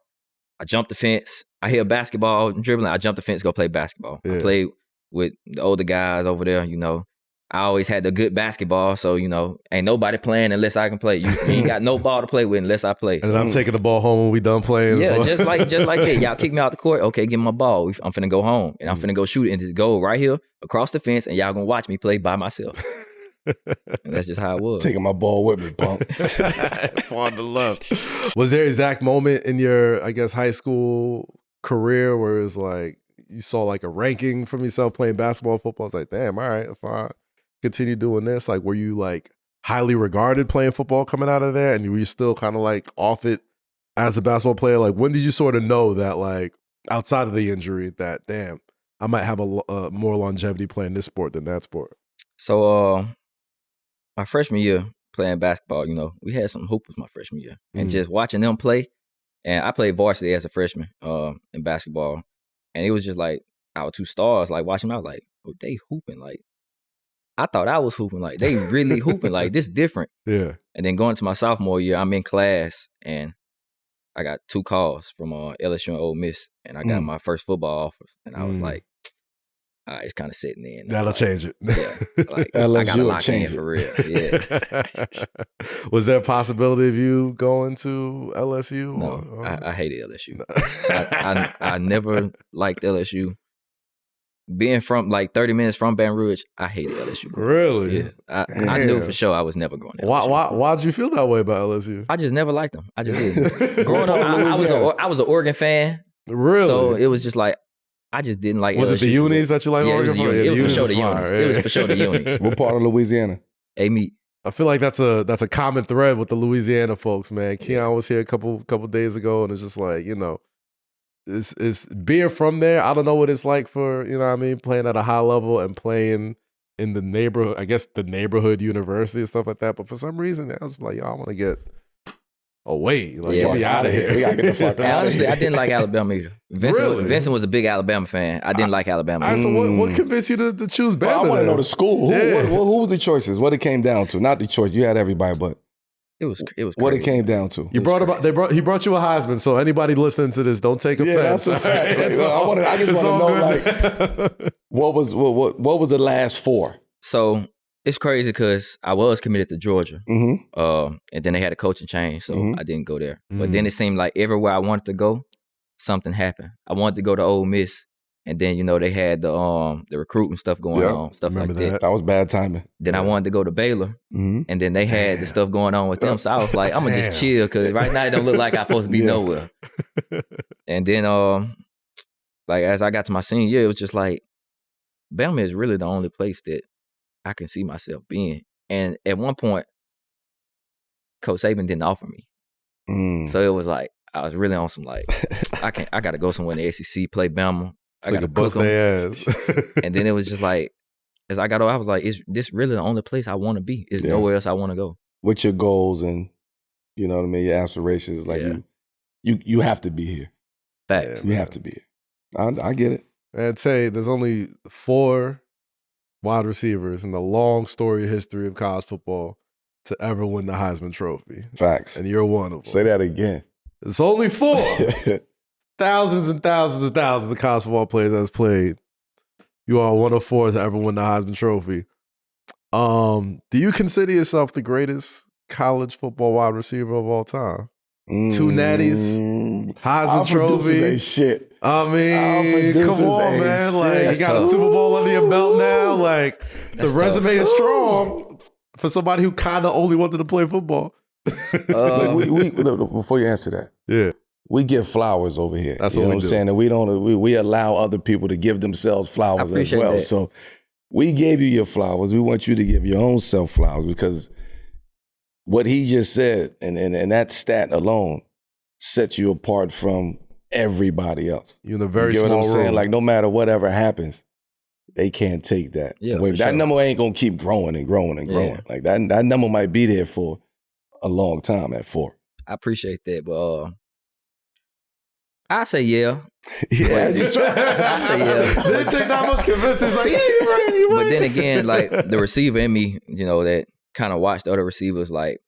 Speaker 1: I jumped the fence. I hit a basketball dribbling. I jumped the fence, go play basketball. I played with the older guys over there, you know. I always had the good basketball, so, you know, ain't nobody playing unless I can play. You ain't got no ball to play with unless I play.
Speaker 3: And then I'm taking the ball home when we done playing.
Speaker 1: Yeah, just like that. Y'all kick me out the court. Okay, give me my ball. I'm finna go home, and I'm finna go shoot it and just go right here across the fence, and y'all gonna watch me play by myself. And that's just how it was.
Speaker 2: Taking my ball with me, punk.
Speaker 3: On the left. Was there an exact moment in your, I guess, high school career where it was like, you saw like a ranking from yourself playing basketball, football? It's like, damn, all right, if I continue doing this, like, were you like highly regarded playing football coming out of there, and were you still kind of like off it as a basketball player? Like, when did you sort of know that, like, outside of the injury, that damn, I might have a more longevity playing this sport than that sport?
Speaker 1: So, my freshman year playing basketball, you know, we had some hoopers my freshman year, and just watching them play. And I played varsity as a freshman in basketball. And it was just like our two stars, like watching them, I was like, oh, they hooping. Like, I thought I was hooping. Like, they really hooping. Like, this different.
Speaker 3: Yeah.
Speaker 1: And then going to my sophomore year, I'm in class, and I got 2 calls from LSU and Ole Miss, and I got my first football offer. And I was like, all right, it's kind of sitting in.
Speaker 3: That'll change it.
Speaker 1: Yeah. Like, I got to lock in for real. Yeah.
Speaker 3: Was there a possibility of you going to LSU?
Speaker 1: No, I hated LSU. I never liked LSU. Being from like 30 minutes from Baton Rouge, I hated LSU.
Speaker 3: Really?
Speaker 1: Yeah. I knew for sure I was never going to LSU.
Speaker 3: Why did you feel that way about LSU?
Speaker 1: I just never liked them. I just didn't. Growing up, I was an Oregon fan.
Speaker 3: Really?
Speaker 1: So it was just like, I just didn't like
Speaker 3: Was
Speaker 1: LSU.
Speaker 3: it the unis that you like?
Speaker 1: Yeah,
Speaker 3: Oregon?
Speaker 1: it was for sure the unis. It was for sure the unis.
Speaker 2: What part of Louisiana?
Speaker 1: Meet.
Speaker 3: I feel like that's a common thread with the Louisiana folks, man. Keon was here a couple days ago, and it's just like, you know, it's being from there. I don't know what it's like for, you know what I mean, playing at a high level and playing in the neighborhood, I guess the neighborhood university and stuff like that. But for some reason, I was like, yo, I want to get away. Like, get me out of here.
Speaker 2: We gotta get the fuck out
Speaker 1: Honestly,
Speaker 2: of here.
Speaker 1: I didn't like Alabama either. Vincent was a big Alabama fan. I didn't like Alabama.
Speaker 3: All right, so what convinced you to choose Bama?
Speaker 2: Well, I want to know the school.
Speaker 3: Yeah.
Speaker 2: Who was the choices? What it came down to? Not the choice. You had everybody, but
Speaker 1: it was crazy.
Speaker 2: What it came down to.
Speaker 3: He brought you a Heisman. So anybody listening to this, don't take offense.
Speaker 2: Yeah, that's a fact. I just want to know, like, what was the last 4?
Speaker 1: So it's crazy because I was committed to Georgia, and then they had a coaching change, so I didn't go there. But then it seemed like everywhere I wanted to go, something happened. I wanted to go to Ole Miss, and then, you know, they had the recruiting stuff going on, stuff like that.
Speaker 2: That was bad timing.
Speaker 1: Then I wanted to go to Baylor, and then they had the stuff going on with them. So I was like, I'm gonna just chill because right now it don't look like I'm supposed to be nowhere. And then like as I got to my senior year, it was just like Bama is really the only place that I can see myself being. And at one point, Coach Saban didn't offer me. So it was like I was really on some like I gotta go somewhere in the SEC, play Bama.
Speaker 3: So
Speaker 1: I gotta
Speaker 3: bust
Speaker 1: cook 'em.
Speaker 3: their ass.
Speaker 1: And then it was just like as I got older, I was like, is this really the only place I want to be? Is nowhere else I want to go?
Speaker 2: With your goals and you know what I mean, your aspirations, like you have to be here.
Speaker 1: Facts.
Speaker 2: You have to be here. I get it.
Speaker 3: And Tay, there's only 4 wide receivers in the long story history of college football to ever win the Heisman Trophy.
Speaker 2: Facts.
Speaker 3: And you're one of them.
Speaker 2: Say that again.
Speaker 3: It's only 4. Thousands and thousands and thousands of college football players that's played. You are one of 4 to ever win the Heisman Trophy. Do you consider yourself the greatest college football wide receiver of all time? 2 natties, Heisman Trophy.
Speaker 2: Ain't shit.
Speaker 3: I mean, come on, man. Like,
Speaker 1: That's
Speaker 3: you got
Speaker 1: tough.
Speaker 3: a Super Bowl under your belt now. Like, the resume is strong for somebody who kind of only wanted to play football.
Speaker 2: We before you answer that, we give flowers over here.
Speaker 3: That's
Speaker 2: you
Speaker 3: what
Speaker 2: know
Speaker 3: we
Speaker 2: I'm
Speaker 3: do.
Speaker 2: saying, and we allow other people to give themselves flowers as
Speaker 1: appreciate
Speaker 2: well.
Speaker 1: that.
Speaker 2: So we gave you your flowers. We want you to give your own self flowers because what he just said and that stat alone sets you apart from everybody else.
Speaker 3: You're in a very
Speaker 2: You get
Speaker 3: small
Speaker 2: what I'm
Speaker 3: room.
Speaker 2: saying? Like no matter whatever happens, they can't take that
Speaker 1: Yeah,
Speaker 2: away.
Speaker 1: for
Speaker 2: That
Speaker 1: sure.
Speaker 2: number ain't gonna keep growing and growing and growing.
Speaker 1: Yeah.
Speaker 2: Like that number might be there for a long time at 4.
Speaker 1: I appreciate that, but I say yeah.
Speaker 2: Yeah,
Speaker 1: I say yeah.
Speaker 3: Didn't take that much convincing. It's like, yeah, you're right, you're right.
Speaker 1: But then again, like the receiver in me, you know, that kind of watched other receivers, like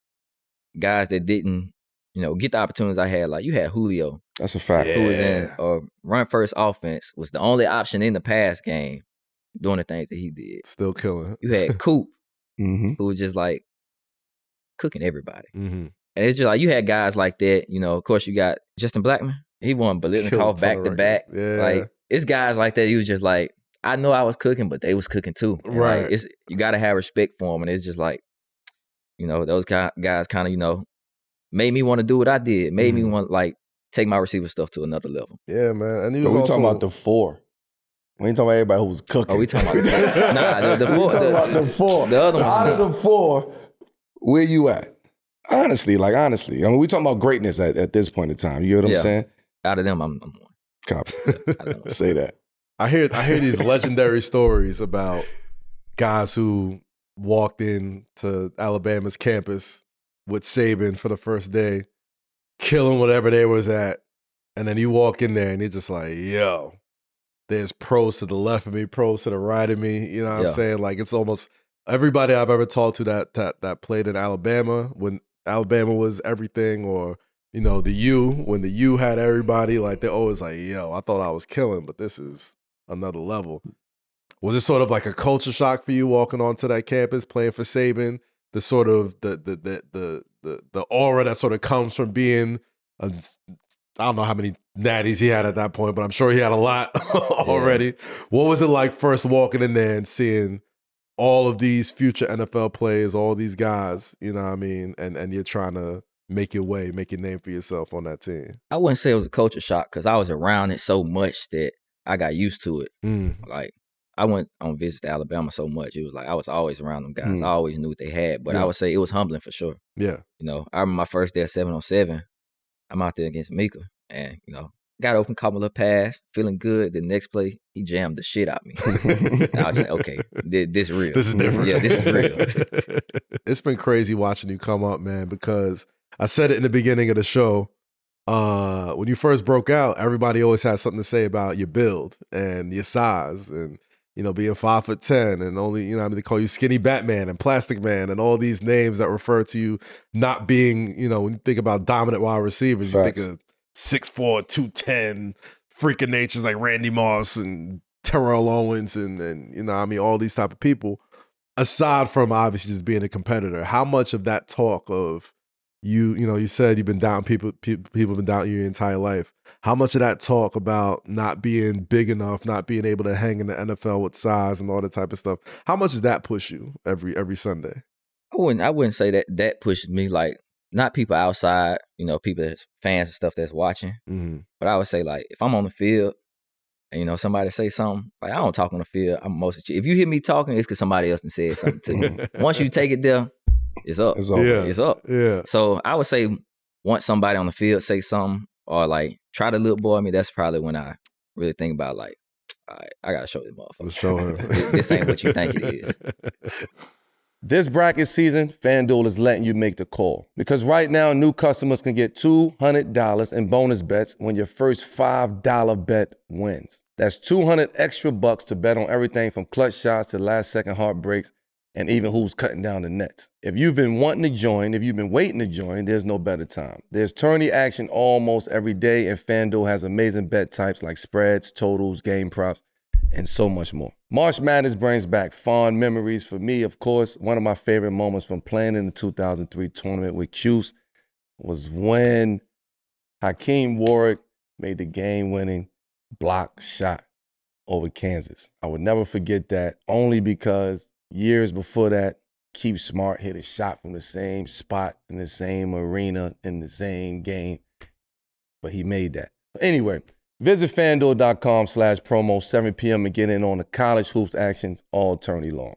Speaker 1: guys that didn't, you know, get the opportunities I had. Like you had Julio,
Speaker 2: That's a fact.
Speaker 1: who was in a run first offense, was the only option in the pass game, doing the things that he did.
Speaker 3: Still killing.
Speaker 1: You had Coop,
Speaker 2: Mm-hmm.
Speaker 1: who was just like cooking everybody.
Speaker 3: Mm-hmm.
Speaker 1: And it's just like you had guys like that, you know. Of course, you got Justin Blackman. He won Biletnikoff back to back.
Speaker 3: Yeah.
Speaker 1: Like it's guys like that. He was just like, I know I was cooking, but they was cooking too. And
Speaker 3: Right.
Speaker 1: Like, you got to have respect for them, and it's just like, you know, those guys kind of, you know, made me want to do what I did. Made me want like take my receiver stuff to another level.
Speaker 3: Yeah, man. And he
Speaker 2: But
Speaker 3: was
Speaker 2: we
Speaker 3: also
Speaker 2: talking about the 4. We ain't talking about everybody who was cooking.
Speaker 1: Oh, we talking about the
Speaker 2: we
Speaker 1: four.
Speaker 2: talking about the 4.
Speaker 1: The other
Speaker 2: Out
Speaker 1: ones.
Speaker 2: of the 4, where you at? Honestly. I mean, we talking about greatness at this point in time. You know what I'm
Speaker 1: Yeah.
Speaker 2: saying?
Speaker 1: Out of them, I'm one.
Speaker 2: Copy.
Speaker 1: Out of them.
Speaker 2: Say that.
Speaker 3: I hear these legendary stories about guys who walked into Alabama's campus with Saban for the first day, killing whatever they was at, and then you walk in there and you're just like, yo, there's pros to the left of me, pros to the right of me. You know what I'm saying? Like it's almost everybody I've ever talked to that played in Alabama when Alabama was everything, or you know, the U, when the U had everybody, like they're always like, yo, I thought I was killing, but this is another level. Was it sort of like a culture shock for you walking onto that campus, playing for Saban? The sort of the aura that sort of comes from being I don't know how many natties he had at that point, but I'm sure he had a lot already. Yeah. What was it like first walking in there and seeing all of these future NFL players, all these guys, you know what I mean? And you're trying to make your way, make your name for yourself on that team.
Speaker 1: I wouldn't say it was a culture shock because I was around it so much that I got used to it. Like I went on visits to Alabama so much. It was like I was always around them guys. I always knew what they had. But I would say it was humbling for sure.
Speaker 3: Yeah.
Speaker 1: You know, I remember my first day at 7-on-7. I'm out there against Mika. And, you know, got open, caught my little pass, feeling good. The next play, he jammed the shit out of me. And I was like, okay, this is real.
Speaker 3: This is different.
Speaker 1: Yeah, this is real.
Speaker 3: It's been crazy watching you come up, man, because I said it in the beginning of the show. When you first broke out, everybody always had something to say about your build and your size and, you know, being 5'10" and only, you know, I mean, they call you Skinny Batman and Plastic Man and all these names that refer to you not being, you know, when you think about dominant wide receivers, you think of 6'4", 210, freaking natures like Randy Moss and Terrell Owens and you know, I mean, all these type of people. Aside from obviously just being a competitor, how much of that talk of you know, you said you've been down, people have been down your entire life. How much of that talk about not being big enough, not being able to hang in the NFL with size and all that type of stuff, how much does that push you every Sunday?
Speaker 1: I wouldn't say that pushes me. Like, not people outside, you know, people that's fans and stuff that's watching.
Speaker 3: Mm-hmm.
Speaker 1: But I would say, like, if I'm on the field And, you know, somebody say something, like, I don't talk on the field. I'm mostly chill. If you hear me talking, it's because somebody else done said something to you. Once you take it there, it's up.
Speaker 2: It's over.
Speaker 3: Yeah.
Speaker 1: It's up.
Speaker 3: Yeah.
Speaker 1: So I would say once somebody on the field say something or like try to little boy me, that's probably when I really think about like, all right, I got to show this motherfucker.
Speaker 3: Let's show him.
Speaker 1: This ain't what you think it is.
Speaker 2: This bracket season, FanDuel is letting you make the call. Because right now, new customers can get $200 in bonus bets when your first $5 bet wins. That's $200 extra bucks to bet on everything from clutch shots to last-second heartbreaks and even who's cutting down the nets. If you've been wanting to join, if you've been waiting to join, there's no better time. There's tourney action almost every day, and FanDuel has amazing bet types like spreads, totals, game props, and so much more. March Madness brings back fond memories for me. Of course, one of my favorite moments from playing in the 2003 tournament with Cuse was when Hakeem Warwick made the game-winning block shot over Kansas. I would never forget that, only because years before that, Keith Smart hit a shot from the same spot in the same arena in the same game, but he made that. Anyway, visit FanDuel.com/promo 7 p.m. and get in on the college hoops actions all tourney long.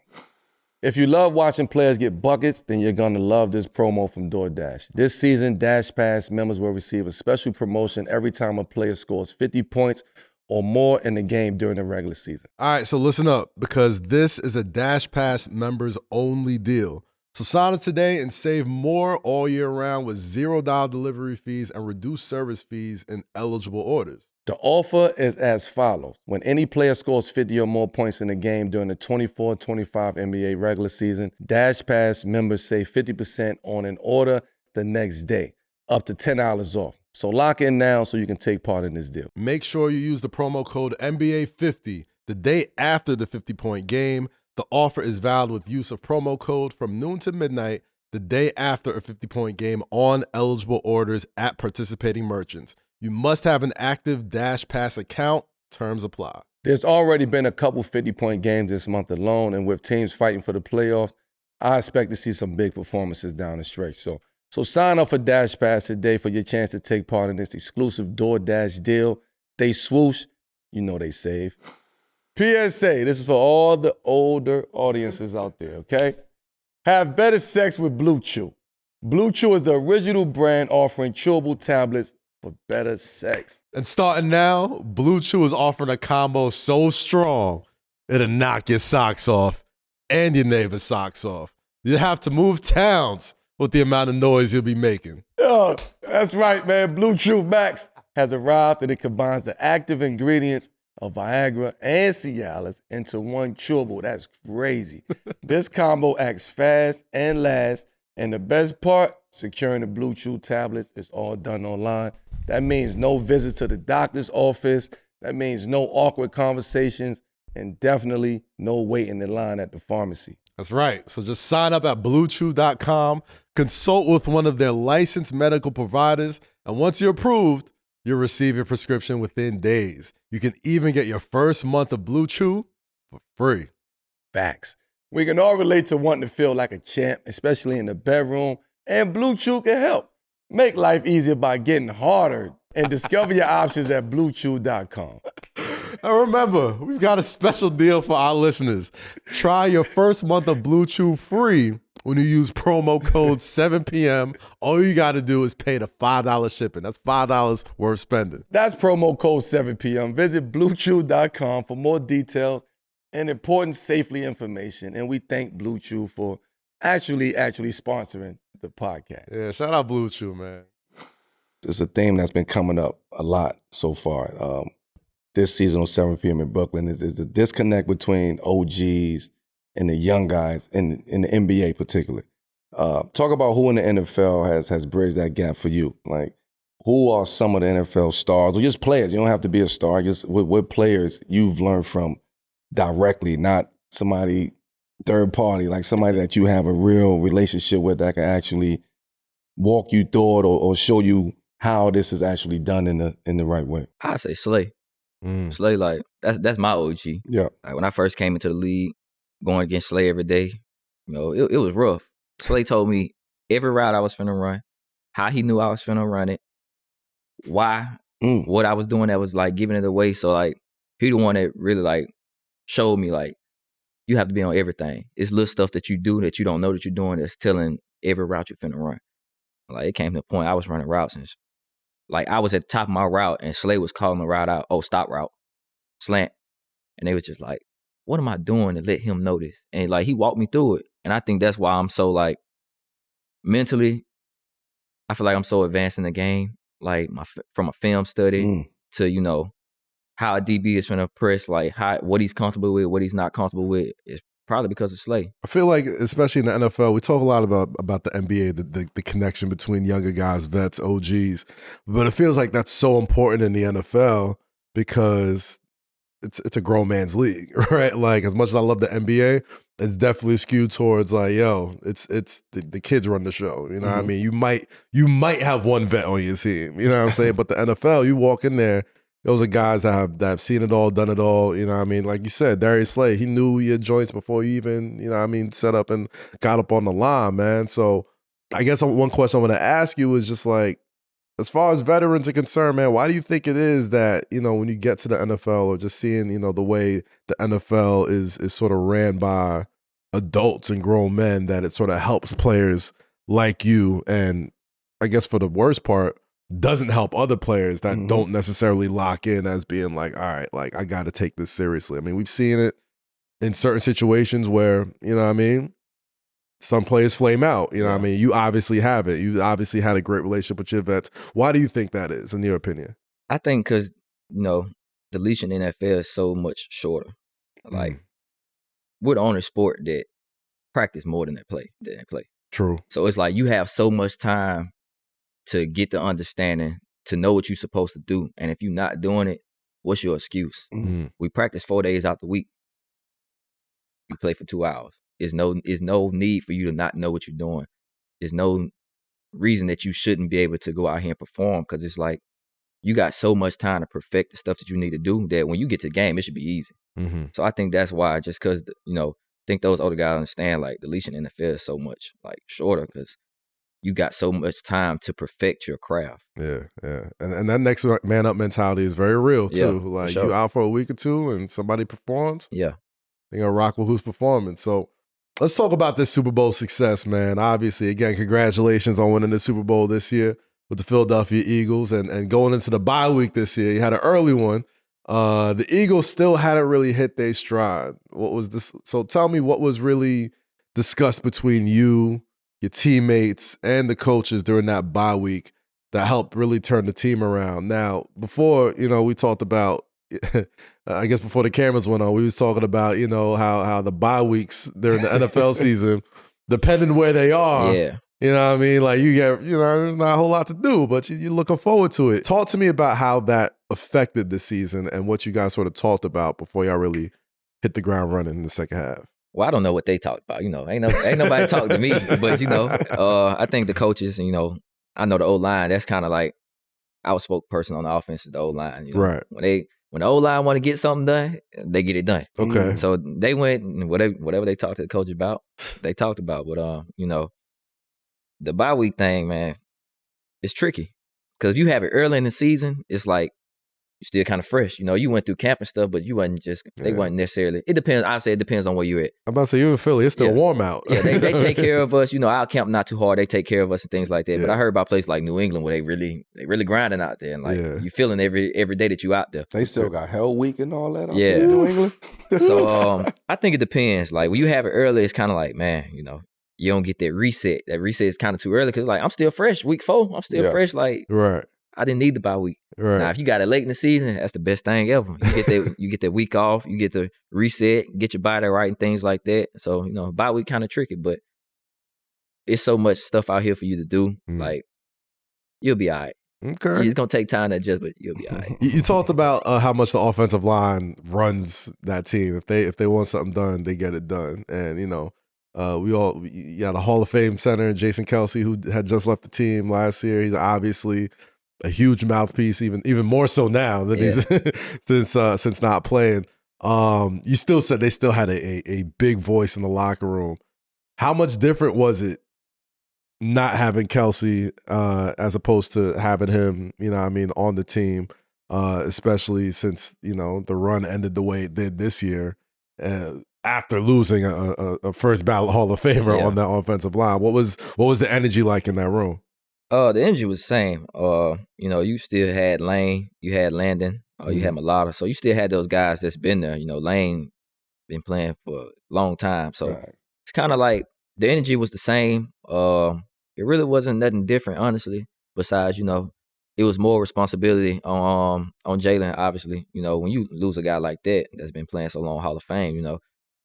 Speaker 2: If you love watching players get buckets, then you're going to love this promo from DoorDash. This season, Dash Pass members will receive a special promotion every time a player scores 50 points or more in the game during the regular season.
Speaker 3: All right, so listen up, because this is a Dash Pass members only deal. So sign up today and save more all year round with $0 delivery fees and reduced service fees in eligible orders.
Speaker 2: The offer is as follows. When any player scores 50 or more points in a game during the 24-25 NBA regular season, Dash Pass members save 50% on an order the next day, up to $10 off. So lock in now so you can take part in this deal.
Speaker 3: Make sure you use the promo code NBA50 the day after the 50-point game. The offer is valid with use of promo code from noon to midnight the day after a 50-point game on eligible orders at participating merchants. You must have an active Dash Pass account. Terms apply.
Speaker 2: There's already been a couple 50-point games this month alone, and with teams fighting for the playoffs, I expect to see some big performances down the stretch. So sign up for Dash Pass today for your chance to take part in this exclusive DoorDash deal. They swoosh, you know they save. PSA, this is for all the older audiences out there, okay? Have better sex with Blue Chew. Blue Chew is the original brand offering chewable tablets for better sex.
Speaker 3: And starting now, Blue Chew is offering a combo so strong, it'll knock your socks off and your neighbor's socks off. You have to move towns with the amount of noise you'll be making.
Speaker 2: Oh, that's right, man. Blue Chew Max has arrived, and it combines the active ingredients of Viagra and Cialis into one chewable. That's crazy. This combo acts fast and lasts, and the best part, securing the Blue Chew tablets is all done online. That means no visits to the doctor's office. That means no awkward conversations, and definitely no waiting in line at the pharmacy.
Speaker 3: That's right. So just sign up at BlueChew.com, consult with one of their licensed medical providers, and once you're approved, you'll receive your prescription within days. You can even get your first month of Blue Chew for free.
Speaker 2: Facts. We can all relate to wanting to feel like a champ, especially in the bedroom, and Blue Chew can help. Make life easier by getting harder, and discover your options at BlueChew.com.
Speaker 3: And remember, we've got a special deal for our listeners. Try your first month of Blue Chew free when you use promo code 7PM. All you got to do is pay the $5 shipping. That's $5 worth spending.
Speaker 2: That's promo code 7PM. Visit BlueChew.com for more details and important safety information. And we thank Blue Chew for actually sponsoring the podcast.
Speaker 3: Yeah, shout out Blue Chew, man.
Speaker 2: It's a theme that's been coming up a lot so far. This season on 7 p.m. in Brooklyn is the disconnect between OGs and the young guys in the NBA particularly. Talk about who in the NFL has bridged that gap for you. Like, who are some of the NFL stars, or just players? You don't have to be a star. Just what players you've learned from directly, not somebody third party, like somebody that you have a real relationship with that can actually walk you through it or show you how this is actually done in the right way.
Speaker 1: I say Slay. Slay, like that's my OG.
Speaker 2: Yeah.
Speaker 1: Like when I first came into the league, going against Slay every day, you know, it was rough. Slay told me every route I was finna run, how he knew I was finna run it, why, what I was doing that was like giving it away. So like He the one that really like showed me like you have to be on everything. It's little stuff that you do that you don't know that you're doing that's telling every route you're finna run. Like it came to the point I was running routes and like I was at the top of my route and Slay was calling the route out, stop route, slant. And they was just like, what am I doing to let him know this? And like he walked me through it. And I think that's why I'm so like mentally, I feel like I'm so advanced in the game. Like from a film study to, you know, how a DB is finna press, like what he's comfortable with, what he's not comfortable with. It's probably because of Slay.
Speaker 3: I feel like, especially in the NFL, we talk a lot about the NBA, the connection between younger guys, vets, OGs. But it feels like that's so important in the NFL because it's a grown man's league, right? Like as much as I love the NBA, it's definitely skewed towards like, yo, it's the kids run the show. You know what I mean? You might have one vet on your team, you know what I'm saying? But the NFL, you walk in there, those are guys that have seen it all, done it all, you know what I mean? Like you said, Darius Slay, he knew your joints before he even, you know what I mean, set up and got up on the line, man. So I guess one question I want to ask you is just like, as far as veterans are concerned, man, why do you think it is that, you know, when you get to the NFL or just seeing, you know, the way the NFL is sort of ran by adults and grown men, that it sort of helps players like you, and I guess for the worst part, doesn't help other players that don't necessarily lock in as being like, all right, like I got to take this seriously. I mean, we've seen it in certain situations where, you know what I mean, some players flame out, you know what I mean? You obviously have it. You obviously had a great relationship with your vets. Why do you think that is, in your opinion?
Speaker 1: I think because, you know, the leash in the NFL is so much shorter. Like, we're the only sport that practice more than they play.
Speaker 3: True.
Speaker 1: So it's like you have so much time to get the understanding, to know what you're supposed to do. And if you're not doing it, what's your excuse? We practice 4 days out the week. You play for 2 hours. There's no need for you to not know what you're doing. There's no reason that you shouldn't be able to go out here and perform, because it's like you got so much time to perfect the stuff that you need to do that when you get to the game, it should be easy. So I think that's why, just because, you know, I think those older guys understand like the leash in the NFL is so much like shorter because you got so much time to perfect your craft.
Speaker 3: Yeah. And that next man up mentality is very real too. Like you out for a week or two and somebody performs.
Speaker 1: Yeah.
Speaker 3: They're going to rock with who's performing. So let's talk about this Super Bowl success, man. Obviously, again, congratulations on winning the Super Bowl this year with the Philadelphia Eagles and going into the bye week this year. You had an early one. The Eagles still hadn't really hit their stride. What was this? So tell me what was really discussed between you, your teammates, and the coaches during that bye week that helped really turn the team around. Now, before, you know, we talked about, I guess before the cameras went on, we was talking about, you know, how the bye weeks during the NFL season, depending where they are, you know what I mean? Like you get, you know, there's not a whole lot to do, but you're looking forward to it. Talk to me about how that affected the season and what you guys sort of talked about before y'all really hit the ground running in the second half.
Speaker 1: Well, I don't know what they talked about. You know, ain't nobody talked to me, but you know, I think the coaches, you know, I know the O-line, that's kind of like our spokesperson on the offense is the O-line. You know?
Speaker 3: Right.
Speaker 1: When the O-line want to get something done, they get it done.
Speaker 3: Okay.
Speaker 1: So they went and whatever they talked to the coach about, they talked about. But you know, the bye week thing, man, it's tricky because if you have it early in the season, it's like you're still kind of fresh. You know, you went through camp and stuff, but you wasn't just, they wasn't necessarily, it depends. I say it depends on where you're at.
Speaker 3: I'm about to say, you in Philly, it's still warm out.
Speaker 1: Yeah, they take care of us. You know, our camp not too hard. They take care of us and things like that. But I heard about places like New England where they really grinding out there. And like, you feeling every day that you out there.
Speaker 2: They still got Hell Week and all that out
Speaker 1: there
Speaker 2: in New England.
Speaker 1: So I think it depends. Like when you have it early, it's kind of like, man, you know, you don't get that reset. That reset is kind of too early because like, I'm still fresh. Week 4, I'm still fresh. Like, I didn't need the bye week.
Speaker 3: Right.
Speaker 1: Now, if you got it late in the season, that's the best thing ever. You get that week off, you get to reset, get your body right and things like that. So, you know, bye week kind of tricky, but it's so much stuff out here for you to do. Like, you'll be all right.
Speaker 3: Okay.
Speaker 1: It's going to take time to adjust, but you'll be all right.
Speaker 3: You talked about how much the offensive line runs that team. If they want something done, they get it done. And, you know, you got a Hall of Fame center, Jason Kelce, who had just left the team last year. He's obviously a huge mouthpiece, even more so now than he's since not playing. You still said they still had a big voice in the locker room. How much different was it not having Kelce as opposed to having him, you know what I mean, on the team? especially since, the run ended the way it did this year after losing a first ballot Hall of Famer on that offensive line. What was the energy like in that room?
Speaker 1: The energy was the same. You still had Lane, you had Landon, you had Mulata. So you still had those guys that's been there. Lane been playing for a long time. So it's kind of like the energy was the same. It really wasn't nothing different, honestly, besides, it was more responsibility on Jalen, obviously. When you lose a guy like that that's been playing so long, Hall of Fame,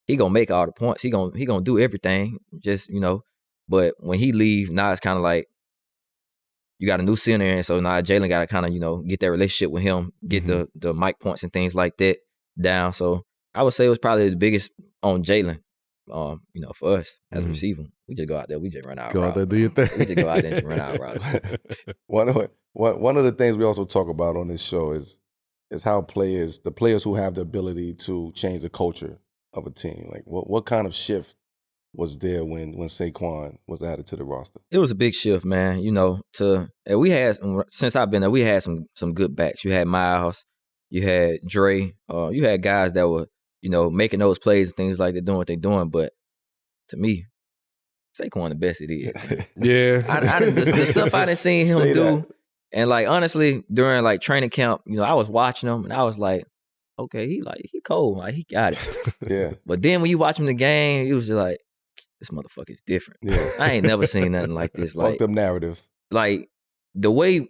Speaker 1: he gonna make all the points. He gonna do everything. Just, but when he leave, now it's kind of like you got a new center, and so now Jalen got to kind of, get that relationship with him, get the mic points and things like that down. So I would say it was probably the biggest on Jalen, for us as a receiver. We just go out there, we just run out.
Speaker 3: Go out there, do your thing.
Speaker 1: We just go out there and run out routes.
Speaker 2: One of the things we also talk about on this show is how the players who have the ability to change the culture of a team. Like what kind of shift was there when Saquon was added to the roster?
Speaker 1: It was a big shift, man. We had, since I've been there, we had some good backs. You had Miles, you had Dre, you had guys that were, making those plays and things like that, doing what they're doing. But to me, Saquon the best it is.
Speaker 3: Yeah.
Speaker 1: The stuff I done seen him do. That. And honestly, during training camp, I was watching him and I was like, okay, he cold, he got it.
Speaker 2: Yeah.
Speaker 1: But then when you watch him in the game, it was just like, this motherfucker's different.
Speaker 2: Yeah.
Speaker 1: I ain't never seen nothing like this.
Speaker 2: Fuck them narratives.
Speaker 1: The way,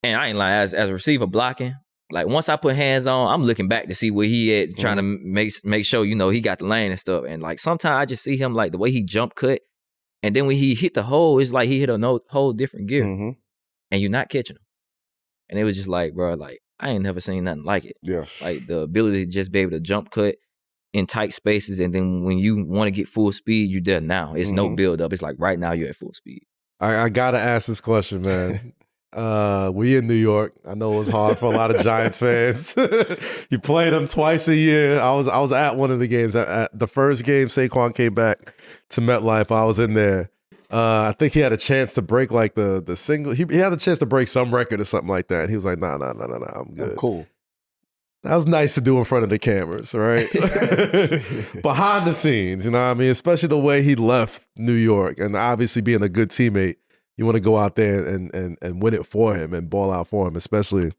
Speaker 1: and I ain't lying, as a receiver blocking, once I put hands on, I'm looking back to see where he at, trying to make sure, he got the lane and stuff. And sometimes I just see him the way he jump cut. And then when he hit the hole, it's like he hit a whole different gear. And you're not catching him. And it was just bro, I ain't never seen nothing like it.
Speaker 2: Yeah.
Speaker 1: The ability to just be able to jump cut in tight spaces, and then when you want to get full speed, you're there now. It's no build up. It's right now you're at full speed.
Speaker 3: I gotta ask this question, man. We in New York. I know it was hard for a lot of Giants fans. You played them twice a year. I was at one of the games. At the first game, Saquon came back to MetLife. I was in there. I think he had a chance to break the single. He had a chance to break some record or something like that. He was like, nah, I'm good.
Speaker 2: Cool.
Speaker 3: That was nice to do in front of the cameras, right? Behind the scenes, you know what I mean? Especially the way he left New York, and obviously being a good teammate, you want to go out there and win it for him and ball out for him, especially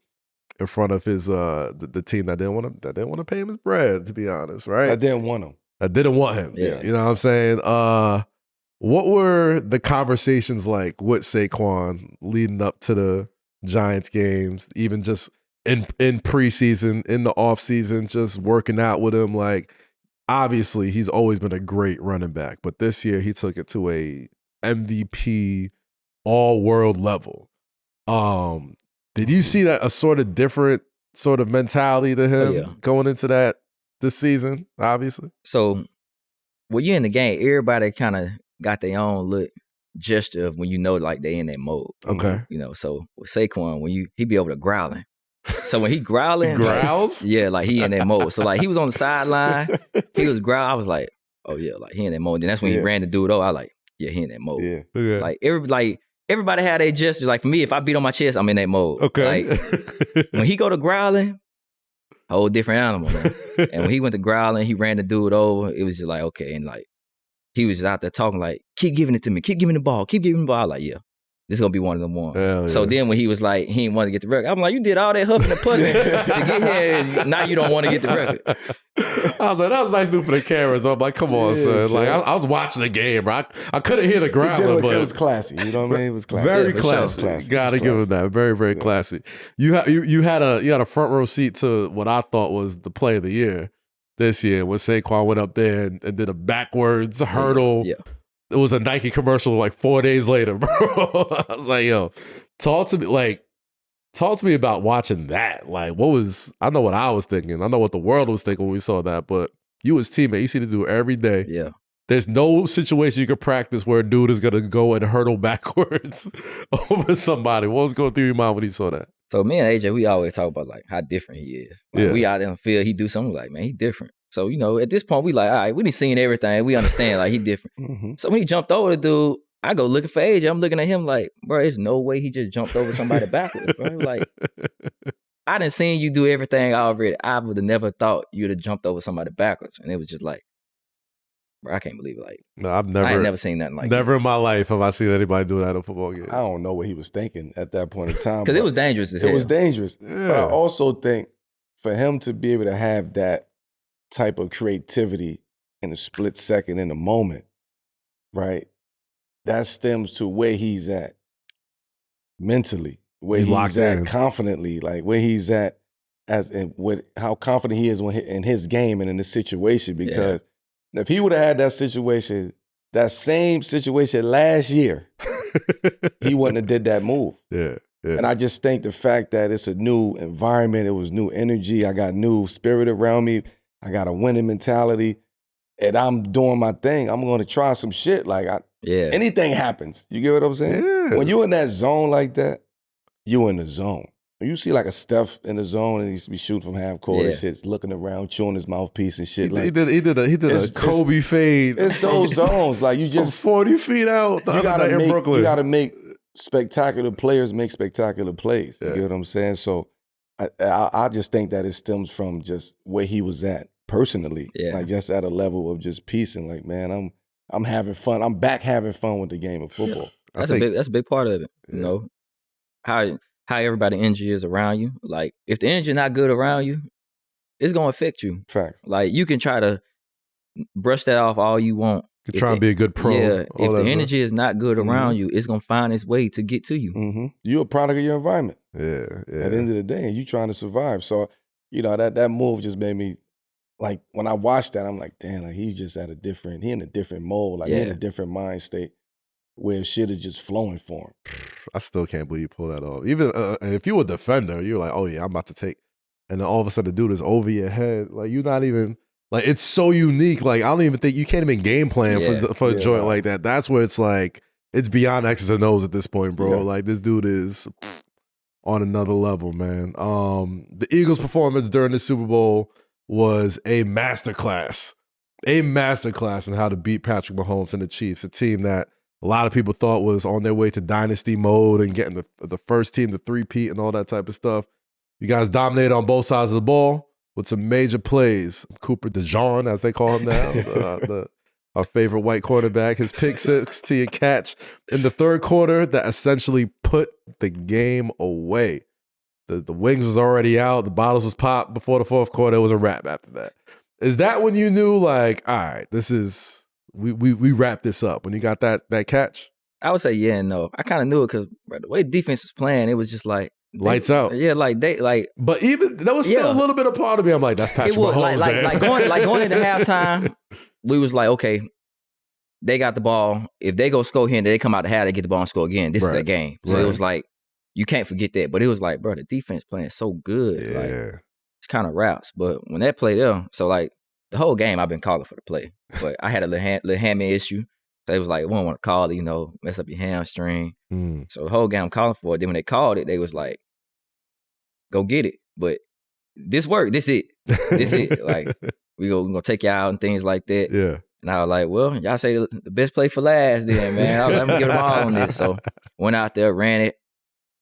Speaker 3: in front of his the team that didn't want to pay him his bread, to be honest, right?
Speaker 2: I didn't want him.
Speaker 3: I didn't want him.
Speaker 1: Yeah.
Speaker 3: You know what I'm saying? What were the conversations like with Saquon leading up to the Giants games, even just in preseason, in the offseason, just working out with him? Obviously, he's always been a great running back, but this year he took it to a MVP all-world level. Did you see that a sort of different sort of mentality to him going into that this season, obviously?
Speaker 1: So when you're in the game, everybody kind of got their own look gesture of when they in that mode.
Speaker 3: Okay.
Speaker 1: So with Saquon, when he be over to growling. So when he growling,
Speaker 3: he growls?
Speaker 1: He in that mode. So he was on the sideline, he was growling. I was like, oh yeah, he in that mode. Then that's when he ran the dude over. I like, yeah, he in that mode.
Speaker 3: Yeah.
Speaker 1: Everybody had their gestures. For me, if I beat on my chest, I'm in that mode.
Speaker 3: Okay.
Speaker 1: When he go to growling, whole different animal, man. And when he went to growling, he ran the dude over. It was just okay, and he was just out there talking keep giving it to me, keep giving the ball, keep giving the ball. This is gonna be one of them ones. So then when he was he didn't want to get the record, I'm you did all that huffing and puffing to get here, and now you don't want to get the record.
Speaker 3: I was like, that was nice dude for the cameras. I'm like, come on, son. I was watching the game, bro. I couldn't hear the growling, but
Speaker 2: it was classy. You know what I mean? It was classy.
Speaker 3: Very classy. Gotta give him that. Very, very classy. You had a front row seat to what I thought was the play of the year this year when Saquon went up there and did a backwards hurdle.
Speaker 1: Yeah.
Speaker 3: It was a Nike commercial 4 days later, bro. I was like, yo, talk to me about watching that. I know what I was thinking. I know what the world was thinking when we saw that, but you as teammate, you see the dude every day.
Speaker 1: Yeah.
Speaker 3: There's no situation you could practice where a dude is going to go and hurdle backwards over somebody. What was going through your mind when you saw that?
Speaker 1: So me and AJ, we always talk about how different he is. We out in the field, he do something man, he different. So, at this point, we all right, we done seen everything. We understand, he different. So when he jumped over the dude, I go looking for AJ. I'm looking at him bro, there's no way he just jumped over somebody backwards, bro. I done seen you do everything already. I would have never thought you'd have jumped over somebody backwards. And it was just like, bro, I can't believe it. Like,
Speaker 3: No, I
Speaker 1: ain't never seen nothing like
Speaker 3: never in my life have I seen anybody do that in a football game.
Speaker 2: I don't know what he was thinking at that point in time.
Speaker 1: Because it was dangerous as hell.
Speaker 2: It was dangerous.
Speaker 3: Yeah.
Speaker 2: But I also think for him to be able to have that type of creativity in a split second in a moment, right? That stems to where he's at mentally, where he's at confidently, like where he's at how confident he is in his game and in this situation. Because if he would have had that same situation last year, he wouldn't have did that move.
Speaker 3: Yeah.
Speaker 2: And I just think the fact that it's a new environment, it was new energy, I got new spirit around me, I got a winning mentality, and I'm doing my thing. I'm going to try some shit. Like, anything happens. You get what I'm saying?
Speaker 3: Yeah.
Speaker 2: When you're in that zone like that, you in the zone. When you see like a Steph in the zone and he used to be shooting from half court and shit's looking around, chewing his mouthpiece and shit.
Speaker 3: He did a Kobe fade.
Speaker 2: It's those zones. Like, you just
Speaker 3: 40 feet out the other night in Brooklyn.
Speaker 2: You got to make spectacular players make spectacular plays. You get what I'm saying? So I just think that it stems from just where he was at personally. Like, just at a level of just peace and like, man, I'm having fun. I'm back having fun with the game of football.
Speaker 1: That's a big part of it. You know, how everybody energy is around you. Like, if the energy not good around you, it's gonna affect you.
Speaker 2: Facts.
Speaker 1: Like, you can try to brush that off all you want.
Speaker 3: You try and be a good pro.
Speaker 1: Yeah, if the energy is not good around you, it's gonna find its way to get to you.
Speaker 2: Mm-hmm. You're a product of your environment.
Speaker 3: Yeah.
Speaker 2: At the end of the day, you trying to survive. So, you know, that move just made me, like, when I watched that, I'm like, damn, like, he in a different mode. Like, he in a different mind state where shit is just flowing for him.
Speaker 3: I still can't believe you pull that off. Even if you were a defender, you're like, oh yeah, I'm about to take. And then all of a sudden the dude is over your head. Like, you're not even, like, it's so unique. Like, I don't even think, you can't even game plan for a joint like that. That's where it's like, it's beyond X's and O's at this point, bro. Yeah. Like, this dude is on another level, man. The Eagles' performance during the Super Bowl was a masterclass. A masterclass in how to beat Patrick Mahomes and the Chiefs, a team that a lot of people thought was on their way to dynasty mode and getting the first team to three-peat and all that type of stuff. You guys dominated on both sides of the ball with some major plays. Cooper DeJean, as they call him now, our favorite white quarterback, his pick six to your catch in the third quarter that essentially put the game away. The wings was already out. The bottles was popped before the fourth quarter. It was a wrap after that. Is that when you knew, like, all right, this is... We wrapped this up when you got that catch?
Speaker 1: I would say yeah and no. I kind of knew it because the way defense was playing, it was just like
Speaker 3: lights out.
Speaker 1: Yeah,
Speaker 3: But even there was still a little bit of part of me. I'm like, that's Patrick Mahomes.
Speaker 1: Like going into halftime, we was like, okay, they got the ball. If they go score here and they come out the half, they get the ball and score again. This is a game. So it was like, you can't forget that. But it was like, bro, the defense playing so good.
Speaker 3: Yeah.
Speaker 1: Like, it's kind of routes. But when that play there, so like. The whole game, I've been calling for the play, but I had a little hammy issue. So it was like, we don't want to call it, mess up your hamstring. So the whole game I'm calling for it. Then when they called it, they was like, go get it. But this worked. This it. Like, we gonna take you out and things like that.
Speaker 3: Yeah.
Speaker 1: And I was like, well, y'all say the best play for last then, man. I was like, I'm going to give them all on this. So went out there, ran it.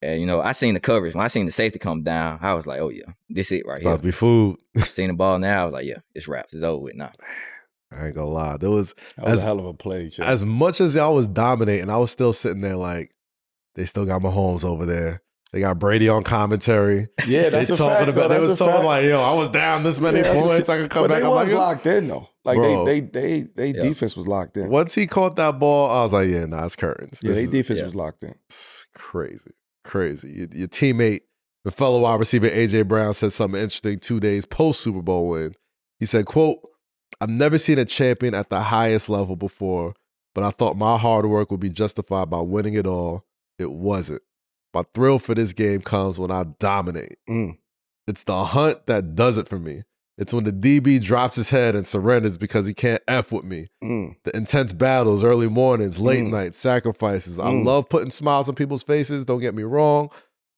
Speaker 1: And, I seen the coverage. When I seen the safety come down, I was like, oh, yeah, this it right here.
Speaker 3: About to be food.
Speaker 1: Seen the ball now. I was like, yeah, it's wraps. It's over with now.
Speaker 3: I ain't gonna lie. That
Speaker 2: was a hell of a play, Chad.
Speaker 3: As much as y'all was dominating, I was still sitting there like, they still got Mahomes over there. They got Brady on commentary.
Speaker 2: Yeah, that's
Speaker 3: They was talking like, yo, I was down this many points. I could come back.
Speaker 2: They was locked in, though. Like, bro, they defense was locked in.
Speaker 3: Once he caught that ball, I was like, yeah, nah, it's curtains.
Speaker 2: Yeah, their defense was locked in.
Speaker 3: It's crazy. Your teammate, the fellow wide receiver A.J. Brown, said something interesting 2 days post-Super Bowl win. He said, quote, I've never seen a champion at the highest level before, but I thought my hard work would be justified by winning it all. It wasn't. My thrill for this game comes when I dominate. It's the hunt that does it for me. It's when the DB drops his head and surrenders because he can't F with me. The intense battles, early mornings, late nights, sacrifices. I love putting smiles on people's faces, don't get me wrong,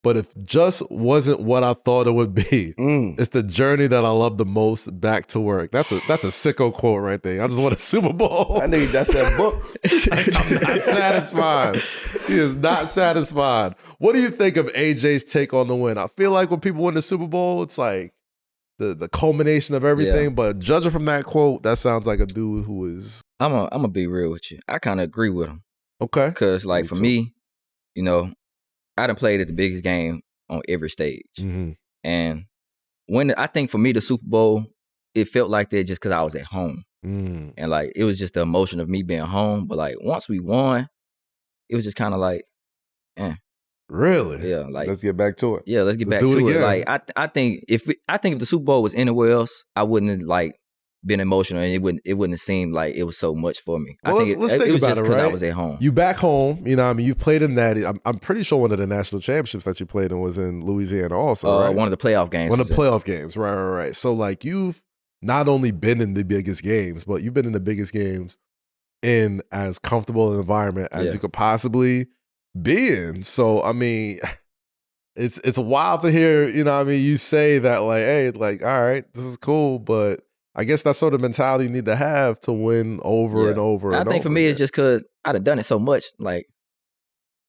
Speaker 3: but if just wasn't what I thought it would be, it's the journey that I love the most, back to work. That's a sicko quote right there. I just want a Super Bowl.
Speaker 2: I think that's that book.
Speaker 3: I'm not satisfied. He is not satisfied. What do you think of AJ's take on the win? I feel like when people win the Super Bowl, it's like the culmination of everything. But judging from that quote, that sounds like a dude who is...
Speaker 1: I'm gonna be real with you. I kind of agree with him.
Speaker 3: Okay.
Speaker 1: Because like for me, you know, I done played at the biggest game on every stage. And when I think for me, the Super Bowl, it felt like that just because I was at home. And like, it was just the emotion of me being home. But like, once we won, it was just kind of like,
Speaker 3: Really?
Speaker 1: Yeah. Like,
Speaker 2: let's get back to it.
Speaker 1: Yeah, let's get back to it. Like, I think if the Super Bowl was anywhere else, I wouldn't have like been emotional, and it wouldn't have seemed like it was so much for me.
Speaker 3: Well,
Speaker 1: I think
Speaker 3: let's
Speaker 1: it
Speaker 3: think
Speaker 1: was
Speaker 3: about
Speaker 1: just
Speaker 3: it,
Speaker 1: because
Speaker 3: right?
Speaker 1: I was at home.
Speaker 3: You back home, you know what I mean? You've played in that. I'm pretty sure one of the national championships that you played in was in Louisiana also, right?
Speaker 1: One of the playoff games.
Speaker 3: One of the playoff games, right. So like, you've not only been in the biggest games, but you've been in the biggest games in as comfortable an environment as you could possibly be in. So, I mean, it's wild to hear, you know what I mean, you say that like, hey, like, all right, this is cool, but I guess that's sort of mentality you need to have to win over and over and over.
Speaker 1: I think for me, it's just because I'd have done it so much. Like,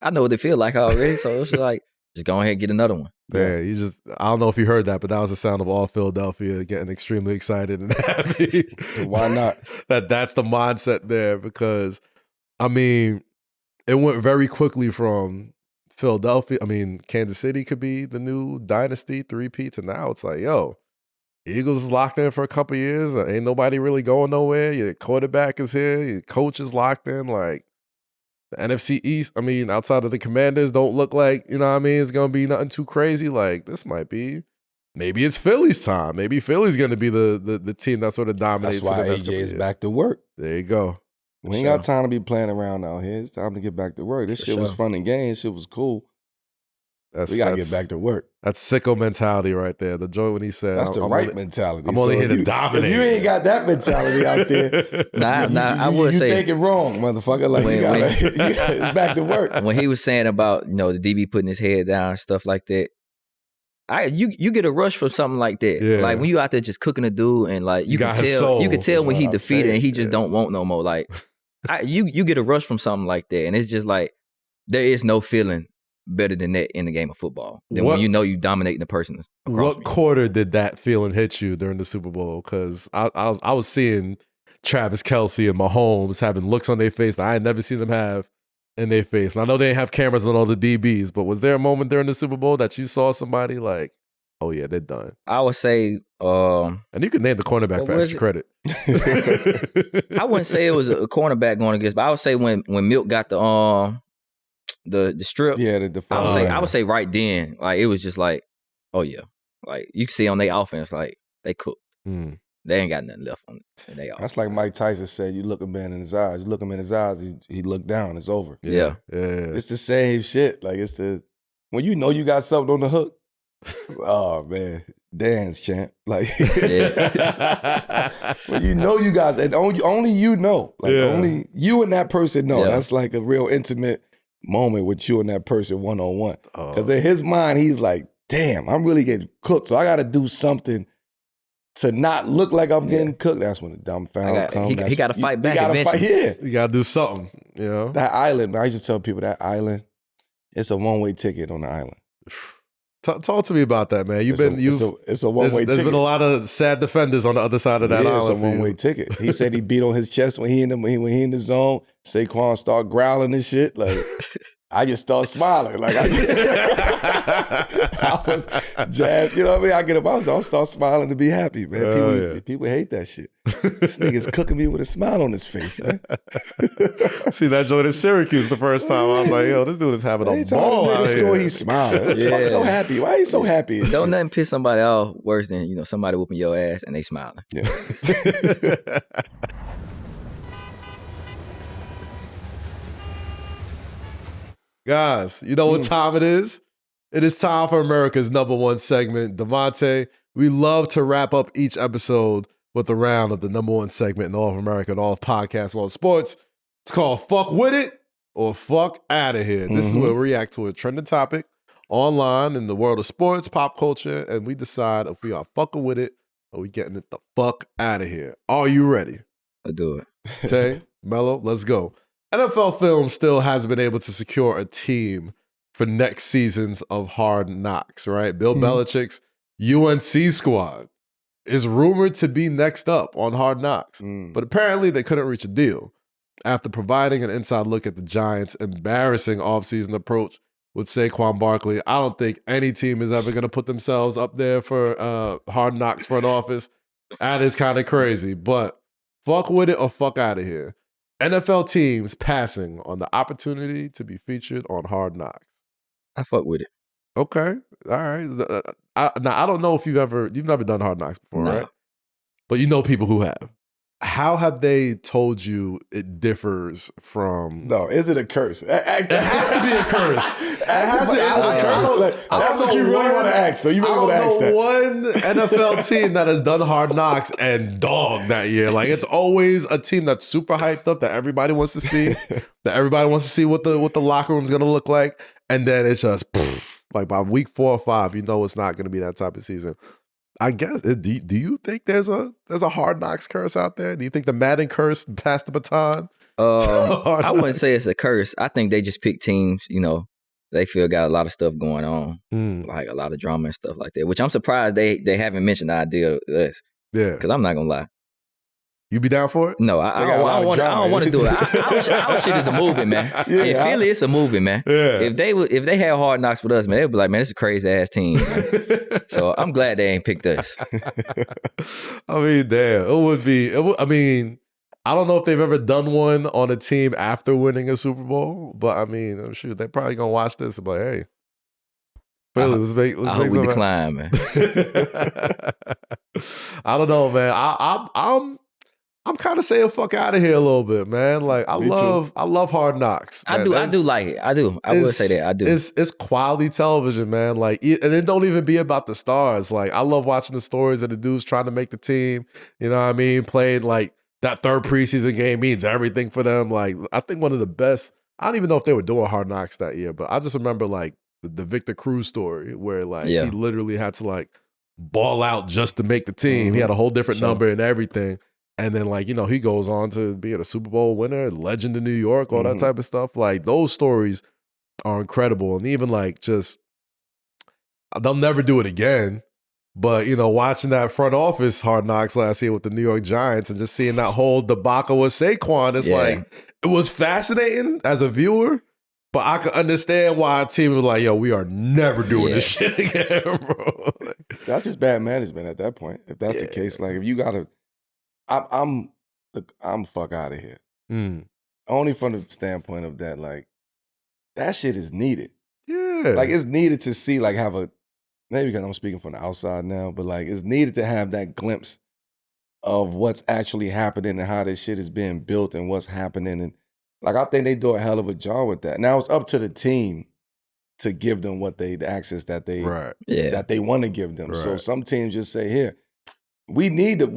Speaker 1: I know what they feel like already. So it's like, just go ahead and get another one.
Speaker 3: Yeah, I don't know if you heard that, but that was the sound of all Philadelphia getting extremely excited and happy.
Speaker 2: Why not?
Speaker 3: That's the mindset there, because, I mean, it went very quickly from Philadelphia. I mean, Kansas City could be the new dynasty, three-peat, and now it's like, yo, Eagles is locked in for a couple of years. Ain't nobody really going nowhere. Your quarterback is here. Your coach is locked in. Like, the NFC East, I mean, outside of the Commanders, don't look like, you know what I mean, it's going to be nothing too crazy. Like, this might be, maybe it's Philly's time. Maybe Philly's going to be the team that sort of dominates.
Speaker 2: That's why AJ is back to work.
Speaker 3: There you go.
Speaker 2: We ain't got time to be playing around out here. It's time to get back to work. This shit was fun and games. Shit was cool. We got to get back to work.
Speaker 3: That's sicko mentality right there. The joint when he said,
Speaker 2: that's the right mentality.
Speaker 3: I'm only here to dominate.
Speaker 2: If you ain't got that mentality out there,
Speaker 1: I would say
Speaker 2: you thinking wrong, motherfucker. Like, it's back to work.
Speaker 1: When he was saying about, you know, the DB putting his head down and stuff like that, you get a rush from something like that.
Speaker 3: Yeah.
Speaker 1: Like when you out there just cooking a dude, and like you can tell when he defeated and he just don't want no more. Like you get a rush from something like that, and it's just like there is no feeling better than that in the game of football than when you know you dominating the person.
Speaker 3: What quarter did that feeling hit you during the Super Bowl? Because I was seeing Travis Kelce and Mahomes having looks on their face that I had never seen them have in their face. And I know they didn't have cameras on all the DBs, but was there a moment during the Super Bowl that you saw somebody like, oh yeah, they're done?
Speaker 1: I would say,
Speaker 3: and you could name the cornerback for extra credit.
Speaker 1: I wouldn't say it was a cornerback going against, but I would say when Milk got the strip, I would say right then, like it was just like, oh yeah, like you can see on their offense, like they cooked. They ain't got nothing left on it.
Speaker 2: That's like Mike Tyson said, you look a man in his eyes. You look him in his eyes, he look down, it's over.
Speaker 1: Yeah.
Speaker 2: It's the same shit. Like when you know you got something on the hook, oh man, dance, champ. Like when you know you guys, and only you know. Like only you and that person know. That's like a real intimate moment with you and that person one-on-one. Because in his mind, he's like, damn, I'm really getting cooked. So I got to do something to not look like I'm getting cooked. That's when the dumb foul comes.
Speaker 1: He got to fight back eventually.
Speaker 3: You got to do something, you know?
Speaker 2: That island, man, I used to tell people that island, it's a one-way ticket on the island.
Speaker 3: Talk to me about that, man.
Speaker 2: It's a one-way ticket.
Speaker 3: There's been a lot of sad defenders on the other side of that island.
Speaker 2: It's a one-way ticket. He said he beat on his chest when he in the zone. Saquon start growling and shit. Like I just start smiling. Like I was jabbed. You know what I mean? I get up. I start smiling to be happy, man. People hate that shit. This nigga's cooking me with a smile on his face, man.
Speaker 3: See that joint in Syracuse the first time. I was like, yo, this dude is having a ball out here.
Speaker 2: He's smiling. Fuck so happy. Why are you so happy?
Speaker 1: Don't nothing piss somebody off worse than somebody whooping your ass and they smiling.
Speaker 2: Yeah.
Speaker 3: Guys, you know what time it is? It is time for America's #1 segment. DeVonta, we love to wrap up each episode with a round of the #1 segment in all of America and all of podcasts, all of sports. It's called Fuck With It or Fuck Outta Here. This is where we react to a trending topic online in the world of sports, pop culture, and we decide if we are fucking with it or we getting it the fuck out of here. Are you ready?
Speaker 1: I'll do it.
Speaker 3: Tay, Melo, let's go. NFL Film still hasn't been able to secure a team for next seasons of Hard Knocks, right? Bill Belichick's UNC squad is rumored to be next up on Hard Knocks, but apparently they couldn't reach a deal. After providing an inside look at the Giants' embarrassing offseason approach with Saquon Barkley, I don't think any team is ever going to put themselves up there for Hard Knocks front office. That is kind of crazy, but fuck with it or fuck out of here. NFL teams passing on the opportunity to be featured on Hard Knocks.
Speaker 1: I fuck with it.
Speaker 3: Okay, all right. Now I don't know if you've never done Hard Knocks before, right? But you know people who have. How have they told you it differs from?
Speaker 2: No, is it a curse?
Speaker 3: It has to be a curse. It has to be a curse.
Speaker 2: That's what you really want to ask. So you really want to ask that.
Speaker 3: One NFL team that has done Hard Knocks and dogged that year. Like it's always a team that's super hyped up that everybody wants to see. That everybody wants to see what the locker room's gonna look like, and then it's just like by week 4 or 5, you know it's not gonna be that type of season. I guess. Do you think there's a Hard Knocks curse out there? Do you think the Madden curse passed the baton?
Speaker 1: I wouldn't say it's a curse. I think they just pick teams, they feel got a lot of stuff going on, like a lot of drama and stuff like that, which I'm surprised they haven't mentioned the idea of this.
Speaker 3: Yeah.
Speaker 1: Because I'm not going to lie.
Speaker 3: You be down for it?
Speaker 1: No, I don't want to do it. Our shit is a movie, man. In Philly, it's a movie, man.
Speaker 3: Yeah.
Speaker 1: If they had Hard Knocks with us, man, they'd be like, man, it's a crazy ass team. So I'm glad they ain't picked us.
Speaker 3: I mean, damn, I mean, I don't know if they've ever done one on a team after winning a Super Bowl, but I mean, shoot, they're probably gonna watch this and be like, hey, Philly, let's make
Speaker 1: we decline, man.
Speaker 3: I don't know, man. I'm kind of saying fuck out of here a little bit, man. Like I love Hard Knocks. Man.
Speaker 1: I do like it. I do. I will say that. I do.
Speaker 3: It's quality television, man. Like, and it don't even be about the stars. Like, I love watching the stories of the dudes trying to make the team. You know what I mean? Playing like that third preseason game means everything for them. Like, I think one of the best. I don't even know if they were doing Hard Knocks that year, but I just remember like the Victor Cruz story where like he literally had to like ball out just to make the team. He had a whole different number and everything. And then, like, he goes on to be a Super Bowl winner, legend in New York, all that type of stuff. Like, those stories are incredible. And even, like, just, they'll never do it again. But, watching that front office Hard Knocks last year with the New York Giants and just seeing that whole debacle with Saquon, it's like, it was fascinating as a viewer. But I could understand why a team was like, yo, we are never doing this shit again, bro.
Speaker 2: That's just bad management at that point. If that's the case, like, if you got to, I'm fuck out of here. Only from the standpoint of that, like, that shit is needed.
Speaker 3: Yeah.
Speaker 2: Like, it's needed to see, like, maybe because I'm speaking from the outside now, but, like, it's needed to have that glimpse of what's actually happening and how this shit is being built and what's happening. And, like, I think they do a hell of a job with that. Now, it's up to the team to give them the access that they want to give them. Right. So some teams just say, here, we need the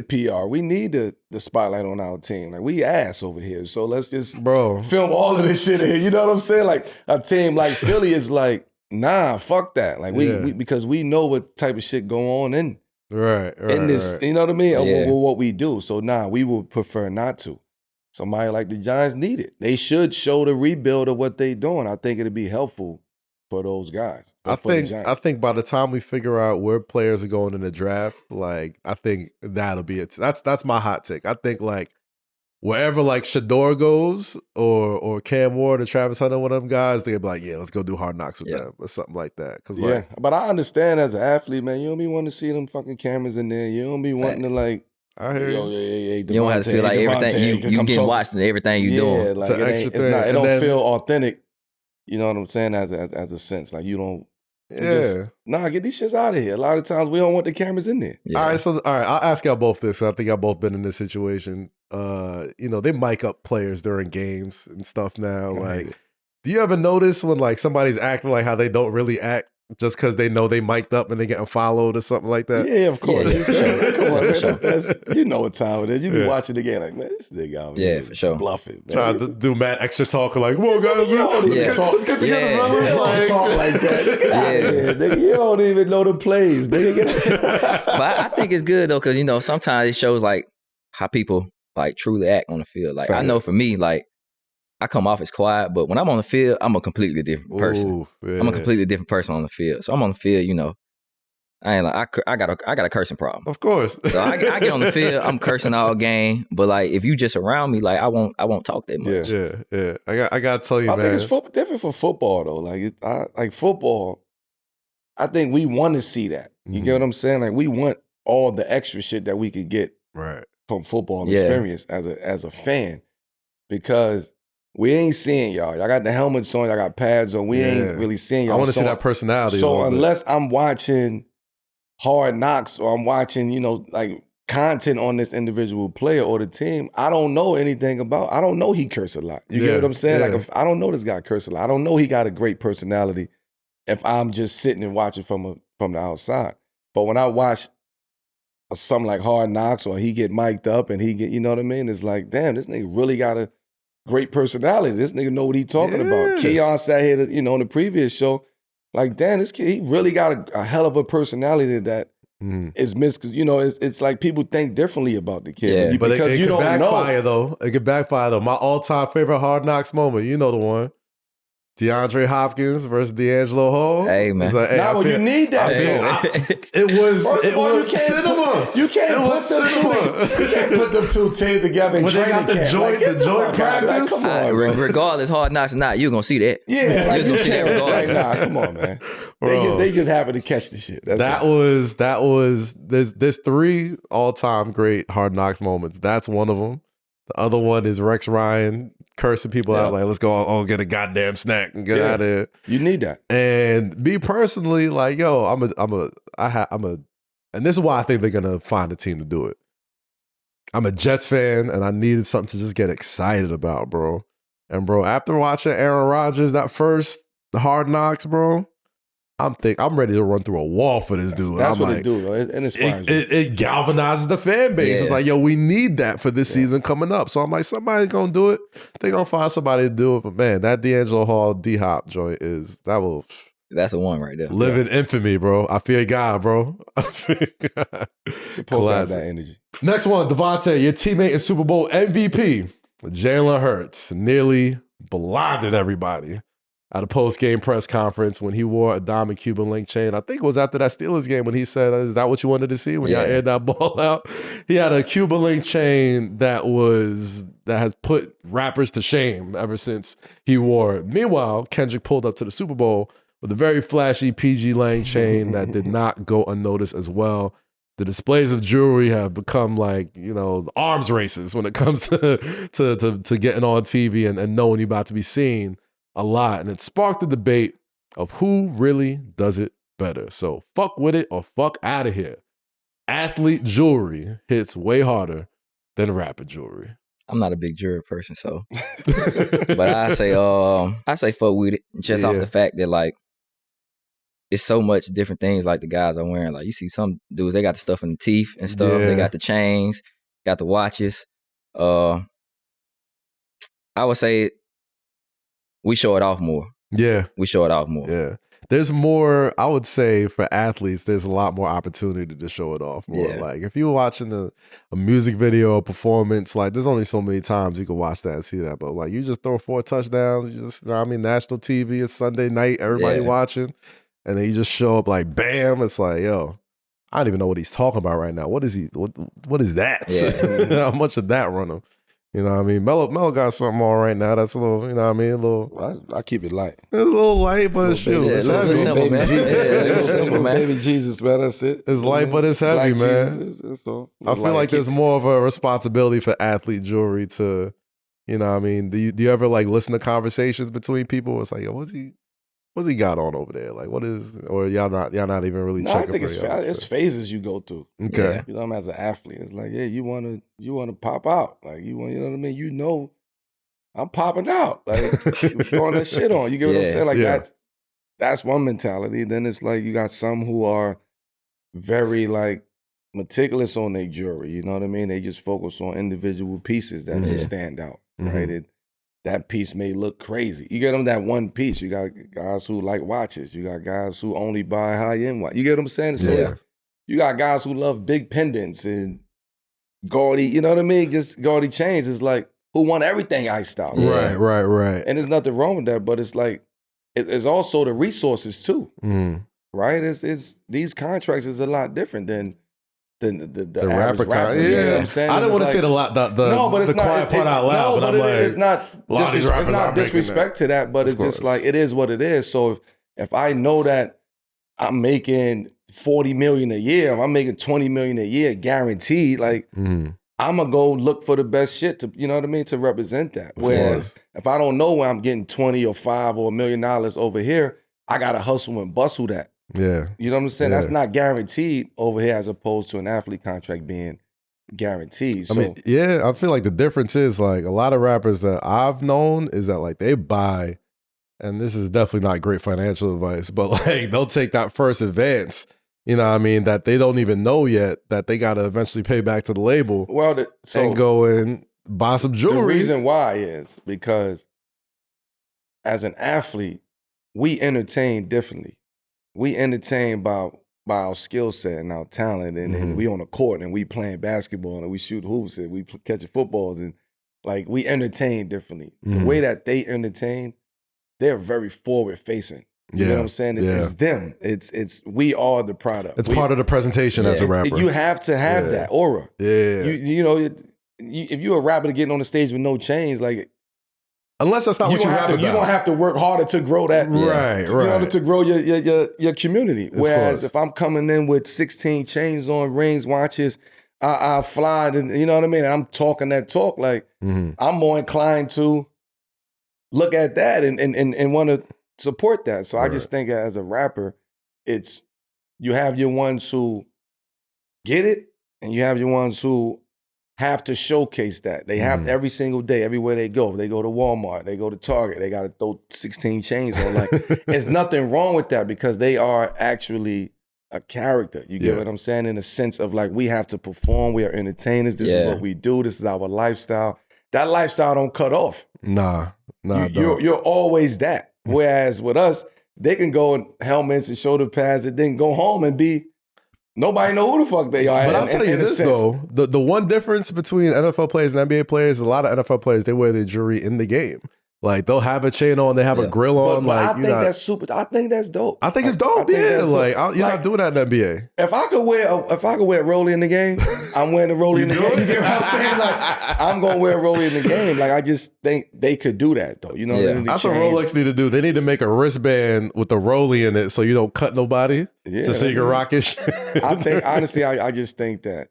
Speaker 2: PR. We need the spotlight on our team. Like, we ass over here. So let's just film all of this shit here. You know what I'm saying? Like, a team like Philly is like, nah, fuck that. Like, we because we know what type of shit go on in this, you know what I mean? Yeah. What we do. So we would prefer not to. Somebody like the Giants need it. They should show the rebuild of what they doing. I think it'd be helpful for those guys.
Speaker 3: I think by the time we figure out where players are going in the draft, like, I think that'll be it. That's my hot take. I think, like, wherever, like, Shador goes or Cam Ward or Travis Hunter, one of them guys, they'll be like, yeah, let's go do Hard Knocks with them or something like that.
Speaker 2: But I understand as an athlete, man, you don't be wanting to see them fucking cameras in there. You don't be wanting to, like,
Speaker 3: I hear you.
Speaker 1: You don't have to feel like everything you getting watched and everything you doing.
Speaker 2: Like, it don't feel authentic. You know what I'm saying? As a sense, like, you don't. Get these shits out of here. A lot of times we don't want the cameras in there.
Speaker 3: Yeah. All right, I'll ask y'all both this. I think y'all both been in this situation. They mic up players during games and stuff now. Like, do you ever notice when, like, somebody's acting like how they don't really act? just because they know they mic'd up and they getting followed or something like that?
Speaker 2: Yeah, of course.
Speaker 1: Yeah.
Speaker 2: Come on, man.
Speaker 1: Sure.
Speaker 2: That's, you know what time it is. You be
Speaker 3: Yeah.
Speaker 2: watching the game like, man, this nigga out
Speaker 1: Yeah,
Speaker 2: here
Speaker 1: for sure.
Speaker 2: bluffing. Man.
Speaker 3: Trying to do mad extra talk like, whoa, guys, let's get together,
Speaker 1: Yeah.
Speaker 3: fellas.
Speaker 2: Don't
Speaker 3: Like,
Speaker 2: talk like that. Get out of here, nigga. You don't even know the plays, nigga.
Speaker 1: But I think it's good though, because sometimes it shows like how people like truly act on the field. Like I know for me, like I come off as quiet, but when I'm on the field, I'm a completely different person.
Speaker 3: Ooh, yeah.
Speaker 1: I'm a completely different person on the field. So I'm on the field, I ain't like I got a cursing problem.
Speaker 3: Of course.
Speaker 1: So I get on the field, I'm cursing all game. But like if you just around me, like I won't talk that much.
Speaker 3: Yeah. I gotta tell you,
Speaker 2: I
Speaker 3: man.
Speaker 2: think it's different for football though. Like football, I think we want to see that. You get what I'm saying? Like we want all the extra shit that we could get from football experience as a fan, because we ain't seeing y'all. Y'all got the helmets on, y'all got pads on. We ain't really seeing y'all.
Speaker 3: I want to see that personality.
Speaker 2: So unless I'm watching Hard Knocks or I'm watching, like content on this individual player or the team, I don't know anything about. I don't know he curse a lot. You get what I'm saying?
Speaker 3: Yeah.
Speaker 2: Like if I don't know this guy curse a lot. I don't know he got a great personality if I'm just sitting and watching from the outside. But when I watch something like Hard Knocks or he get mic'd up and he get, you know what I mean? It's like, damn, this nigga really got a great personality. This nigga know what he talking about. Keon sat here, on the previous show, like, damn, this kid, he really got a hell of a personality that is missed. Because, it's like people think differently about the kid.
Speaker 1: Yeah.
Speaker 3: But
Speaker 2: because
Speaker 3: it
Speaker 2: you
Speaker 3: can
Speaker 2: don't
Speaker 3: backfire,
Speaker 2: know.
Speaker 3: though. It can backfire, though. My all-time favorite Hard Knocks moment, you know the one. DeAndre Hopkins versus D'Angelo Hall.
Speaker 1: Hey, man.
Speaker 3: Like, hey,
Speaker 2: you need that.
Speaker 3: It was
Speaker 2: cinema. You can't put them two teams together and
Speaker 3: when they got the joint practice.
Speaker 2: Come on,
Speaker 1: regardless, Hard Knocks or not, you're gonna see that.
Speaker 2: Yeah,
Speaker 1: you're gonna see that regardless.
Speaker 2: Nah, come on, man. They just happen to catch the shit. There's
Speaker 3: 3 all-time great Hard Knocks moments. That's one of them. The other one is Rex Ryan cursing people out like, let's go get a goddamn snack and get out of here.
Speaker 2: You need that.
Speaker 3: And me personally, like, yo, I'm and this is why I think they're gonna find a team to do it. I'm a Jets fan and I needed something to just get excited about, bro. And bro, after watching Aaron Rodgers, that first Hard Knocks, bro, I'm ready to run through a wall for this dude.
Speaker 2: That's
Speaker 3: I'm
Speaker 2: what
Speaker 3: like,
Speaker 2: it do, though. It inspires you.
Speaker 3: It galvanizes the fan base.
Speaker 1: Yeah.
Speaker 3: It's like, yo, we need that for this season coming up. So I'm like, somebody's gonna do it. They're gonna find somebody to do it. But man, that D'Angelo Hall D-Hop joint
Speaker 1: That's the one right there.
Speaker 3: live in infamy, bro. I fear God, bro.
Speaker 2: Supposed to have that energy.
Speaker 3: Next one, DeVonta, your teammate and Super Bowl MVP, Jalen Hurts, nearly blinded everybody at a post-game press conference when he wore a diamond Cuban link chain. I think it was after that Steelers game when he said, is that what you wanted to see when y'all aired that ball out? He had a Cuban link chain that has put rappers to shame ever since he wore it. Meanwhile, Kendrick pulled up to the Super Bowl with a very flashy PG Lang chain that did not go unnoticed as well. The displays of jewelry have become like, the arms races when it comes to getting on TV and knowing you're about to be seen a lot. And it sparked the debate of who really does it better. So fuck with it or fuck out of here. Athlete jewelry hits way harder than rapper jewelry.
Speaker 1: I'm not a big jewelry person, so but I say fuck with it just off the fact that like it's so much different things like the guys are wearing. Like you see some dudes, they got the stuff in the teeth and stuff.
Speaker 3: Yeah.
Speaker 1: They got the chains, got the watches. I would say we show it off more.
Speaker 3: Yeah.
Speaker 1: We show it off more.
Speaker 3: Yeah. There's more, I would say, for athletes, there's a lot more opportunity to show it off more.
Speaker 1: Yeah.
Speaker 3: Like, if you're watching a music video or performance, like, there's only so many times you can watch that and see that. But, like, you just throw 4 touchdowns, national TV, it's Sunday night, everybody watching, and then you just show up like, bam, it's like, yo, I don't even know what he's talking about right now. What is that?
Speaker 1: Yeah.
Speaker 3: How much did that run him? You know what I mean? Melo got something on right now. That's a little, you know what I mean? A little.
Speaker 2: I keep it light.
Speaker 3: It's a little light, but shoot, it's heavy.
Speaker 1: Simple, man. Simple, man.
Speaker 2: Baby Jesus, man. That's it.
Speaker 3: It's light, but it's heavy,
Speaker 2: Black
Speaker 3: man.
Speaker 2: Jesus, that's all.
Speaker 3: I feel like there's more of a responsibility for athlete jewelry to, you know what I mean? Do you ever like listen to conversations between people? It's like, yo, what's he got on over there? Like, what is, or y'all not even really checking?
Speaker 2: I think it's phases you go through.
Speaker 3: Okay.
Speaker 1: Yeah.
Speaker 2: You know, I'm as an athlete. It's like, yeah, you wanna pop out. Like you know what I mean? You know, I'm popping out. Like throwing that shit on. You get what I'm saying? Like that's one mentality. Then it's like you got some who are very like meticulous on their jewelry. You know what I mean? They just focus on individual pieces that just stand out, right? That piece may look crazy. You get them that one piece. You got guys who like watches. You got guys who only buy high-end watches. You get what I'm saying? So you got guys who love big pendants and gaudy, you know what I mean? Just gaudy chains. It's like, who want everything iced out.
Speaker 3: Right.
Speaker 2: And there's nothing wrong with that, but it's like, it's also the resources too, right? It's these contracts is a lot different than the rapper. You know what I'm saying?
Speaker 3: I don't want to say the quiet part out loud, but I'm like,
Speaker 2: it's not disrespect to that, but it's just like, it is what it is. So if I know that I'm making $40 million a year, if I'm making $20 million a year guaranteed, like I'm gonna go look for the best shit to, you know what I mean, to represent that. Whereas if I don't know where I'm getting 20 or 5 or $1 million over here, I gotta hustle and bustle that.
Speaker 3: Yeah.
Speaker 2: You know what I'm saying? That's not guaranteed over here as opposed to an athlete contract being guaranteed. So,
Speaker 3: I mean, I feel like the difference is like a lot of rappers that I've known is that like they buy, and this is definitely not great financial advice, but like they'll take that first advance, you know what I mean, that they don't even know yet that they got to eventually pay back to the label and go and buy some jewelry.
Speaker 2: The reason why is because as an athlete, we entertain differently. We entertain by our skill set and our talent, and we on the court and we playing basketball and we shoot hoops and we catching footballs, and like we entertain differently. The way that they entertain, they're very forward facing. You know what I'm saying? It's them. It's we are the product.
Speaker 3: It's part of the presentation as a rapper.
Speaker 2: You have to have that aura.
Speaker 3: Yeah.
Speaker 2: You know, if you're a rapper getting on the stage with no chains, like,
Speaker 3: unless that's not what you rap about.
Speaker 2: You don't have to work harder to grow that.
Speaker 3: Right.
Speaker 2: In order to grow your community. Whereas if I'm coming in with 16 chains on, rings, watches, I fly, and you know what I mean? And I'm talking that talk, like, I'm more inclined to look at that and want to support that. So I just think as a rapper, it's, you have your ones who get it, and you have your ones who have to showcase that. They have to, every single day, everywhere they go. They go to Walmart, they go to Target, they got to throw 16 chains on. Like, there's nothing wrong with that because they are actually a character. You get what I'm saying? In a sense of like, we have to perform. We are entertainers. This is what we do. This is our lifestyle. That lifestyle don't cut off.
Speaker 3: Nah.
Speaker 2: You're always that. Whereas with us, they can go in helmets and shoulder pads and then go home and be, nobody know who the fuck they are.
Speaker 3: But I'll tell you this though, the one difference between NFL players and NBA players, a lot of NFL players, they wear their jewelry in the game. Like they'll have a chain on, they have a grill on.
Speaker 2: But
Speaker 3: like
Speaker 2: I think that's super. I think that's dope.
Speaker 3: I think it's dope. You're not doing that in the NBA.
Speaker 2: If I could wear a Rollie in the game, I'm wearing a Rollie in the game. You get what I'm saying? Like, I'm gonna wear a Rollie in the game. Like, I just think they could do that though. You know what I mean?
Speaker 3: That's what Rolex need to do. They need to make a wristband with the Rollie in it so you don't cut nobody. Yeah, just so you can rock it.
Speaker 2: I think honestly, I just think that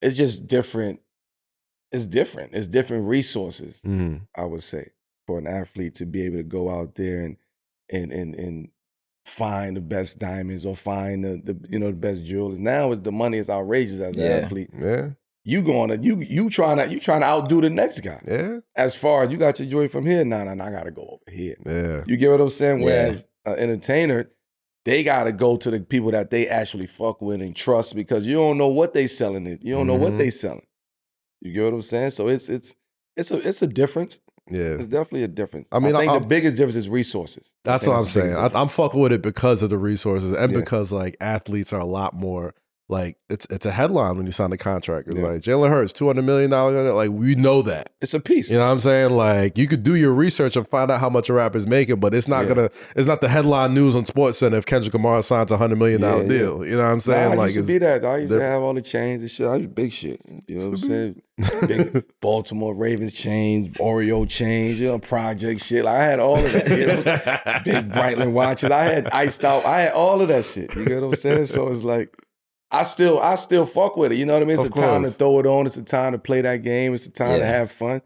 Speaker 2: it's just different. It's different. It's different resources. I would say, for an athlete to be able to go out there and find the best diamonds or find the best jewelers. Now the money is outrageous as an athlete.
Speaker 3: Yeah.
Speaker 2: You trying to outdo the next guy.
Speaker 3: Yeah.
Speaker 2: As far as you got your jewelry from here, nah, I gotta go over here.
Speaker 3: Yeah.
Speaker 2: You get what I'm saying? Whereas an entertainer, they gotta go to the people that they actually fuck with and trust, because you don't know what they selling it. You don't know what they selling. You get what I'm saying? So it's a difference.
Speaker 3: Yeah.
Speaker 2: It's definitely a difference.
Speaker 3: I mean,
Speaker 2: I think the biggest difference is resources.
Speaker 3: That's what I'm saying. I'm fucking with it because of the resources and because like athletes are a lot more like it's a headline when you sign a contract. It's like Jalen Hurts, $200 million. Like, we know that.
Speaker 2: It's a piece.
Speaker 3: You know what I'm saying? Like, you could do your research and find out how much a rapper's making, but it's not it's not the headline news on SportsCenter if Kendrick Lamar signs a $100 million deal. You know what I'm saying?
Speaker 2: I used to be that. I used to have all the chains and shit. I was big shit. You know what I'm saying? Big Baltimore Ravens chains, Oreo chains, project shit. Like, I had all of that. Big Breitling watches. I had iced out. I had all of that shit. You get what I'm saying? So it's like, I still fuck with it. You know what I mean? It's a time to throw it on. It's a time to play that game. It's a time to have fun.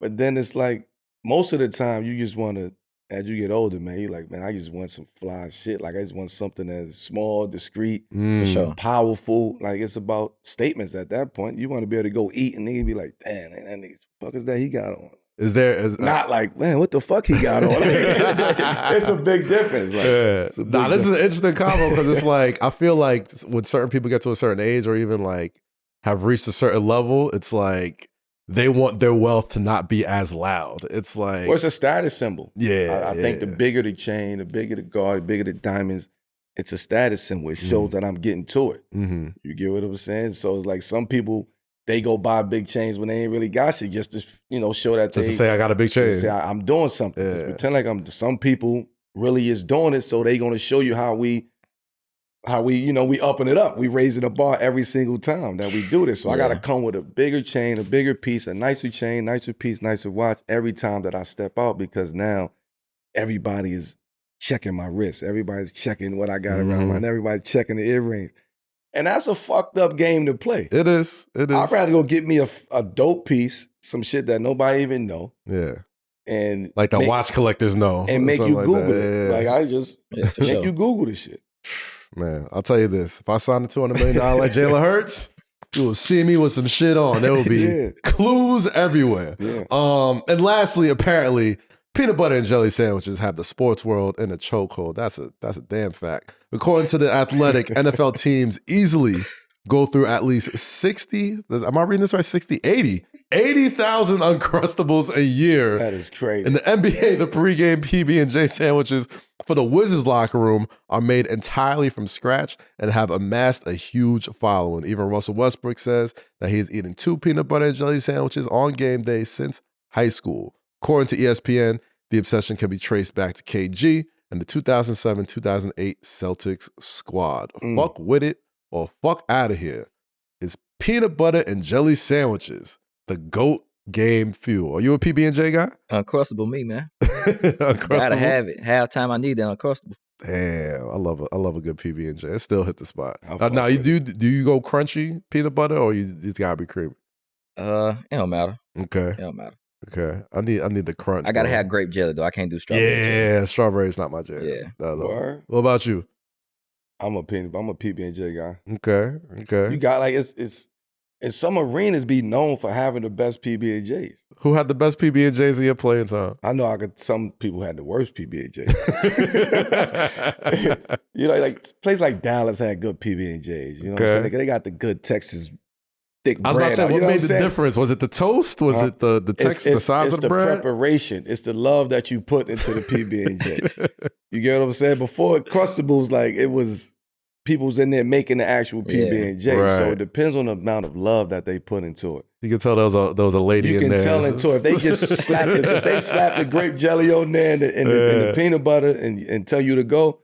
Speaker 2: But then it's like, most of the time, you just want to, as you get older, man, you're like, man, I just want some fly shit. Like, I just want something that's small, discreet,
Speaker 1: for sure,
Speaker 2: powerful. Like, it's about statements at that point. You want to be able to go eat and nigga be like, damn, that nigga, what the fuck is that he got on? Not like, man, what the fuck he got on? It's a big difference. Like,
Speaker 3: this is an interesting combo because it's like I feel like when certain people get to a certain age or even like have reached a certain level, it's like they want their wealth to not be as loud. It's like,
Speaker 2: well, it's a status symbol.
Speaker 3: Yeah,
Speaker 2: I think the bigger the chain, the bigger the guard, the bigger the diamonds, it's a status symbol. It shows that I'm getting to it.
Speaker 3: Mm-hmm.
Speaker 2: You get what I'm saying? So it's like some people, they go buy big chains when they ain't really got shit just to, show that
Speaker 3: just to say I got a big chain.
Speaker 2: Say I'm doing something. Just pretend like some people really is doing it, so they gonna show you how we we upping it up. We raising the bar every single time that we do this. So I gotta come with a bigger chain, a bigger piece, a nicer chain, nicer piece, nicer watch every time that I step out, because now everybody is checking my wrist. Everybody's checking what I got around my neck. Everybody's checking the earrings. And that's a fucked up game to play.
Speaker 3: It is.
Speaker 2: I'd rather go get me a dope piece, some shit that nobody even know.
Speaker 3: Yeah.
Speaker 2: And
Speaker 3: like the watch collectors know.
Speaker 2: And make you Google it.
Speaker 3: Yeah.
Speaker 2: Like I just make you Google this shit.
Speaker 3: Man, I'll tell you this. If I signed a $200 million like Jalen Hurts, you will see me with some shit on. There will be clues everywhere.
Speaker 2: Yeah.
Speaker 3: And lastly, apparently, peanut butter and jelly sandwiches have the sports world in a chokehold. That's a damn fact. According to The Athletic, NFL teams easily go through at least 60, am I reading this right? 80,000 Uncrustables a year.
Speaker 2: That is crazy.
Speaker 3: In the NBA, the pregame PB&J sandwiches for the Wizards locker room are made entirely from scratch and have amassed a huge following. Even Russell Westbrook says that he has eaten 2 peanut butter and jelly sandwiches on game day since high school. According to ESPN, the obsession can be traced back to KG and the 2007-2008 Celtics squad. Fuck with it or fuck out of here. It's peanut butter and jelly sandwiches, the GOAT game fuel. Are you a PB&J guy?
Speaker 1: Uncrustable me, man.
Speaker 3: Uncrustable?
Speaker 1: Gotta have it. Halftime I need that Uncrustable.
Speaker 3: Damn, I love a good PB&J. It still hit the spot. Now, do you go crunchy peanut butter or it's gotta be creamy?
Speaker 1: It don't matter.
Speaker 3: Okay.
Speaker 1: It don't matter.
Speaker 3: Okay. I need the crunch.
Speaker 1: I gotta have grape jelly though. I can't do strawberry.
Speaker 3: Yeah, strawberry's not my jam.
Speaker 1: Yeah.
Speaker 3: No. What about you?
Speaker 2: I'm a PB&J guy.
Speaker 3: Okay.
Speaker 2: You got like it's and some arenas be known for having the best PB&Js.
Speaker 3: Who had the best PB&Js in your playing time?
Speaker 2: I know some people had the worst PB&Js. Like place like Dallas had good PB&Js. You know what I'm saying? They got the good Texas thick bread.
Speaker 3: I was about to say, what made the difference? Was it the toast? Was it the text, the size of the bread?
Speaker 2: It's the preparation. It's the love that you put into the PB&J. You get what I'm saying? Before Crustables, like it was people was in there making the actual PB&J.
Speaker 3: Right.
Speaker 2: So it depends on the amount of love that they put into it.
Speaker 3: You can tell there was a lady in there.
Speaker 2: You can tell into it. If they just slap the grape jelly on there and the peanut butter and tell you to go,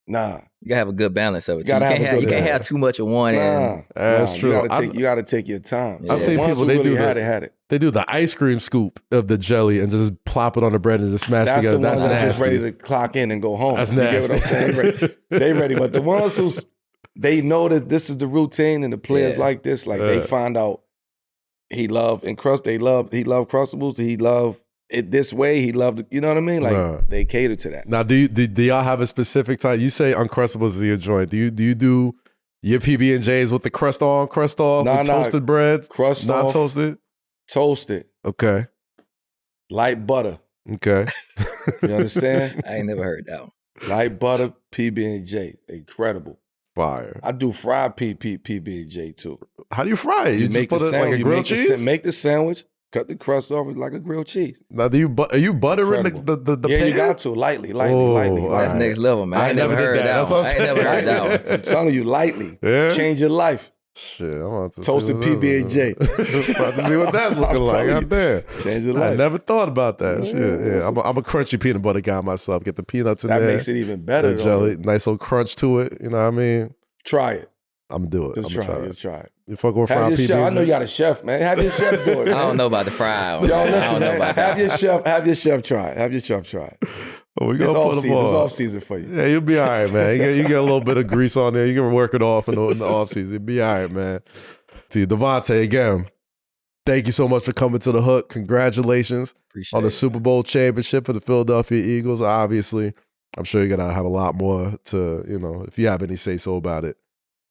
Speaker 2: nah.
Speaker 1: You gotta have a good balance of it.
Speaker 2: You
Speaker 1: can't have too much of one.
Speaker 3: That's true.
Speaker 2: You gotta take your time.
Speaker 3: I've seen people
Speaker 2: had it.
Speaker 3: They do the ice cream scoop of the jelly and just plop it on the bread and just smash together.
Speaker 2: That's
Speaker 3: nasty.
Speaker 2: Just ready to clock in and go home.
Speaker 3: That's
Speaker 2: you
Speaker 3: nasty.
Speaker 2: Get what I'm saying? They ready. But the ones who they know that this is the routine and the players like this, like they find out he love Crustables. He love it this way. He loved it. You know what I mean? Like they cater to that.
Speaker 3: Now, do y'all have a specific type? You say Uncrustables is your joint. Do you do your PB&Js with the crust on, crust off, with toasted bread,
Speaker 2: crust
Speaker 3: not
Speaker 2: off,
Speaker 3: toasted,
Speaker 2: toasted?
Speaker 3: Okay,
Speaker 2: light butter.
Speaker 3: Okay,
Speaker 2: you understand?
Speaker 1: I ain't never heard that one.
Speaker 2: Light butter PB&J, incredible.
Speaker 3: Fire.
Speaker 2: I do fried PB&J too.
Speaker 3: How do you fry it? You just put it like a grilled cheese?
Speaker 2: Make the sandwich, cut the crust off like a grilled cheese.
Speaker 3: Now, are you buttering the
Speaker 2: yeah,
Speaker 3: pan?
Speaker 2: You got to, lightly.
Speaker 1: That's next level, man. I ain't never heard that one. I ain't never heard that one.
Speaker 2: I'm telling you, lightly.
Speaker 3: Yeah?
Speaker 2: Change your life.
Speaker 3: Shit, I'm about to
Speaker 2: toasted PB&J.
Speaker 3: About to see what that's looking like out there.
Speaker 2: Change your life.
Speaker 3: I never thought about that. Shit, yeah. I'm a crunchy peanut butter guy myself. Get the peanuts in there.
Speaker 2: That makes it even better.
Speaker 3: The jelly, nice little crunch to it. You know what I mean?
Speaker 2: Try it.
Speaker 3: I'm gonna do it.
Speaker 2: Just try it.
Speaker 3: You fuck with fried PB&J?
Speaker 2: I know you got a chef, man. Have your chef do it. Man.
Speaker 1: I don't know about the fry.
Speaker 2: Yo, listen, man. Have your chef try it.
Speaker 3: Oh, we gonna put them on.
Speaker 2: It's off season for you.
Speaker 3: Yeah, you'll be all right, man. You get a little bit of grease on there. You can work it off in the off season. You'll be all right, man. See, DeVonta, again, thank you so much for coming to the Hook. Congratulations on the Super Bowl championship for the Philadelphia Eagles. Obviously, I'm sure you're going to have a lot more to, if you have any say-so about it,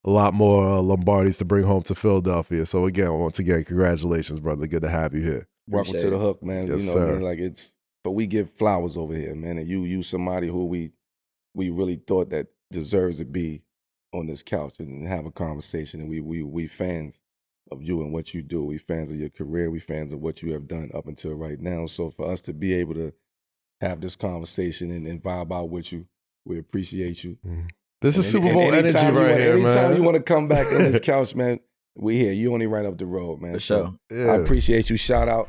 Speaker 3: a lot more Lombardis to bring home to Philadelphia. So again, once again, congratulations, brother. Good to have you here.
Speaker 2: Welcome to the hook, man.
Speaker 3: Yes,
Speaker 2: you know
Speaker 3: sir.
Speaker 2: what I mean? Like but we give flowers over here, man. And you somebody who we really thought that deserves to be on this couch and have a conversation. And we fans of you and what you do. We fans of your career. We fans of what you have done up until right now. So for us to be able to have this conversation and vibe out with you, we appreciate you.
Speaker 3: This is Super Bowl energy right here, man.
Speaker 2: Anytime you want to come back on this couch, man, we here. You only right up the road, man.
Speaker 1: For sure.
Speaker 2: I appreciate you. Shout out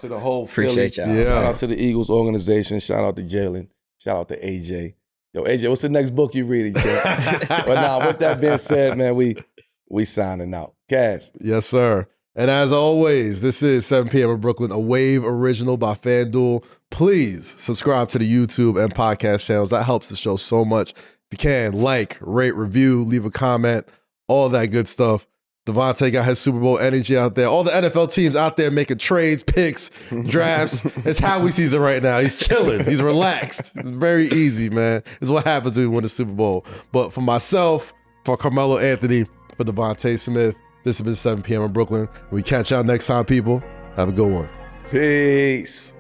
Speaker 2: to the whole
Speaker 1: Appreciate
Speaker 2: Philly.
Speaker 1: y'all.
Speaker 3: Yeah.
Speaker 2: Shout out to the Eagles organization. Shout out to Jalen. Shout out to AJ. Yo, AJ, what's the next book you reading, Jay? But now, with that being said, man, we signing out. Kaz.
Speaker 3: Yes, sir. And as always, this is 7 p.m. in Brooklyn, a Wave original by FanDuel. Please subscribe to the YouTube and podcast channels. That helps the show so much. If you can, like, rate, review, leave a comment, all that good stuff. DeVonta got his Super Bowl energy out there. All the NFL teams out there making trades, picks, drafts. It's Howie season right now. He's chilling. He's relaxed. It's very easy, man. It's what happens when we win the Super Bowl. But for myself, for Carmelo Anthony, for DeVonta Smith, this has been 7 p.m. in Brooklyn. We catch y'all next time, people. Have a good one.
Speaker 2: Peace.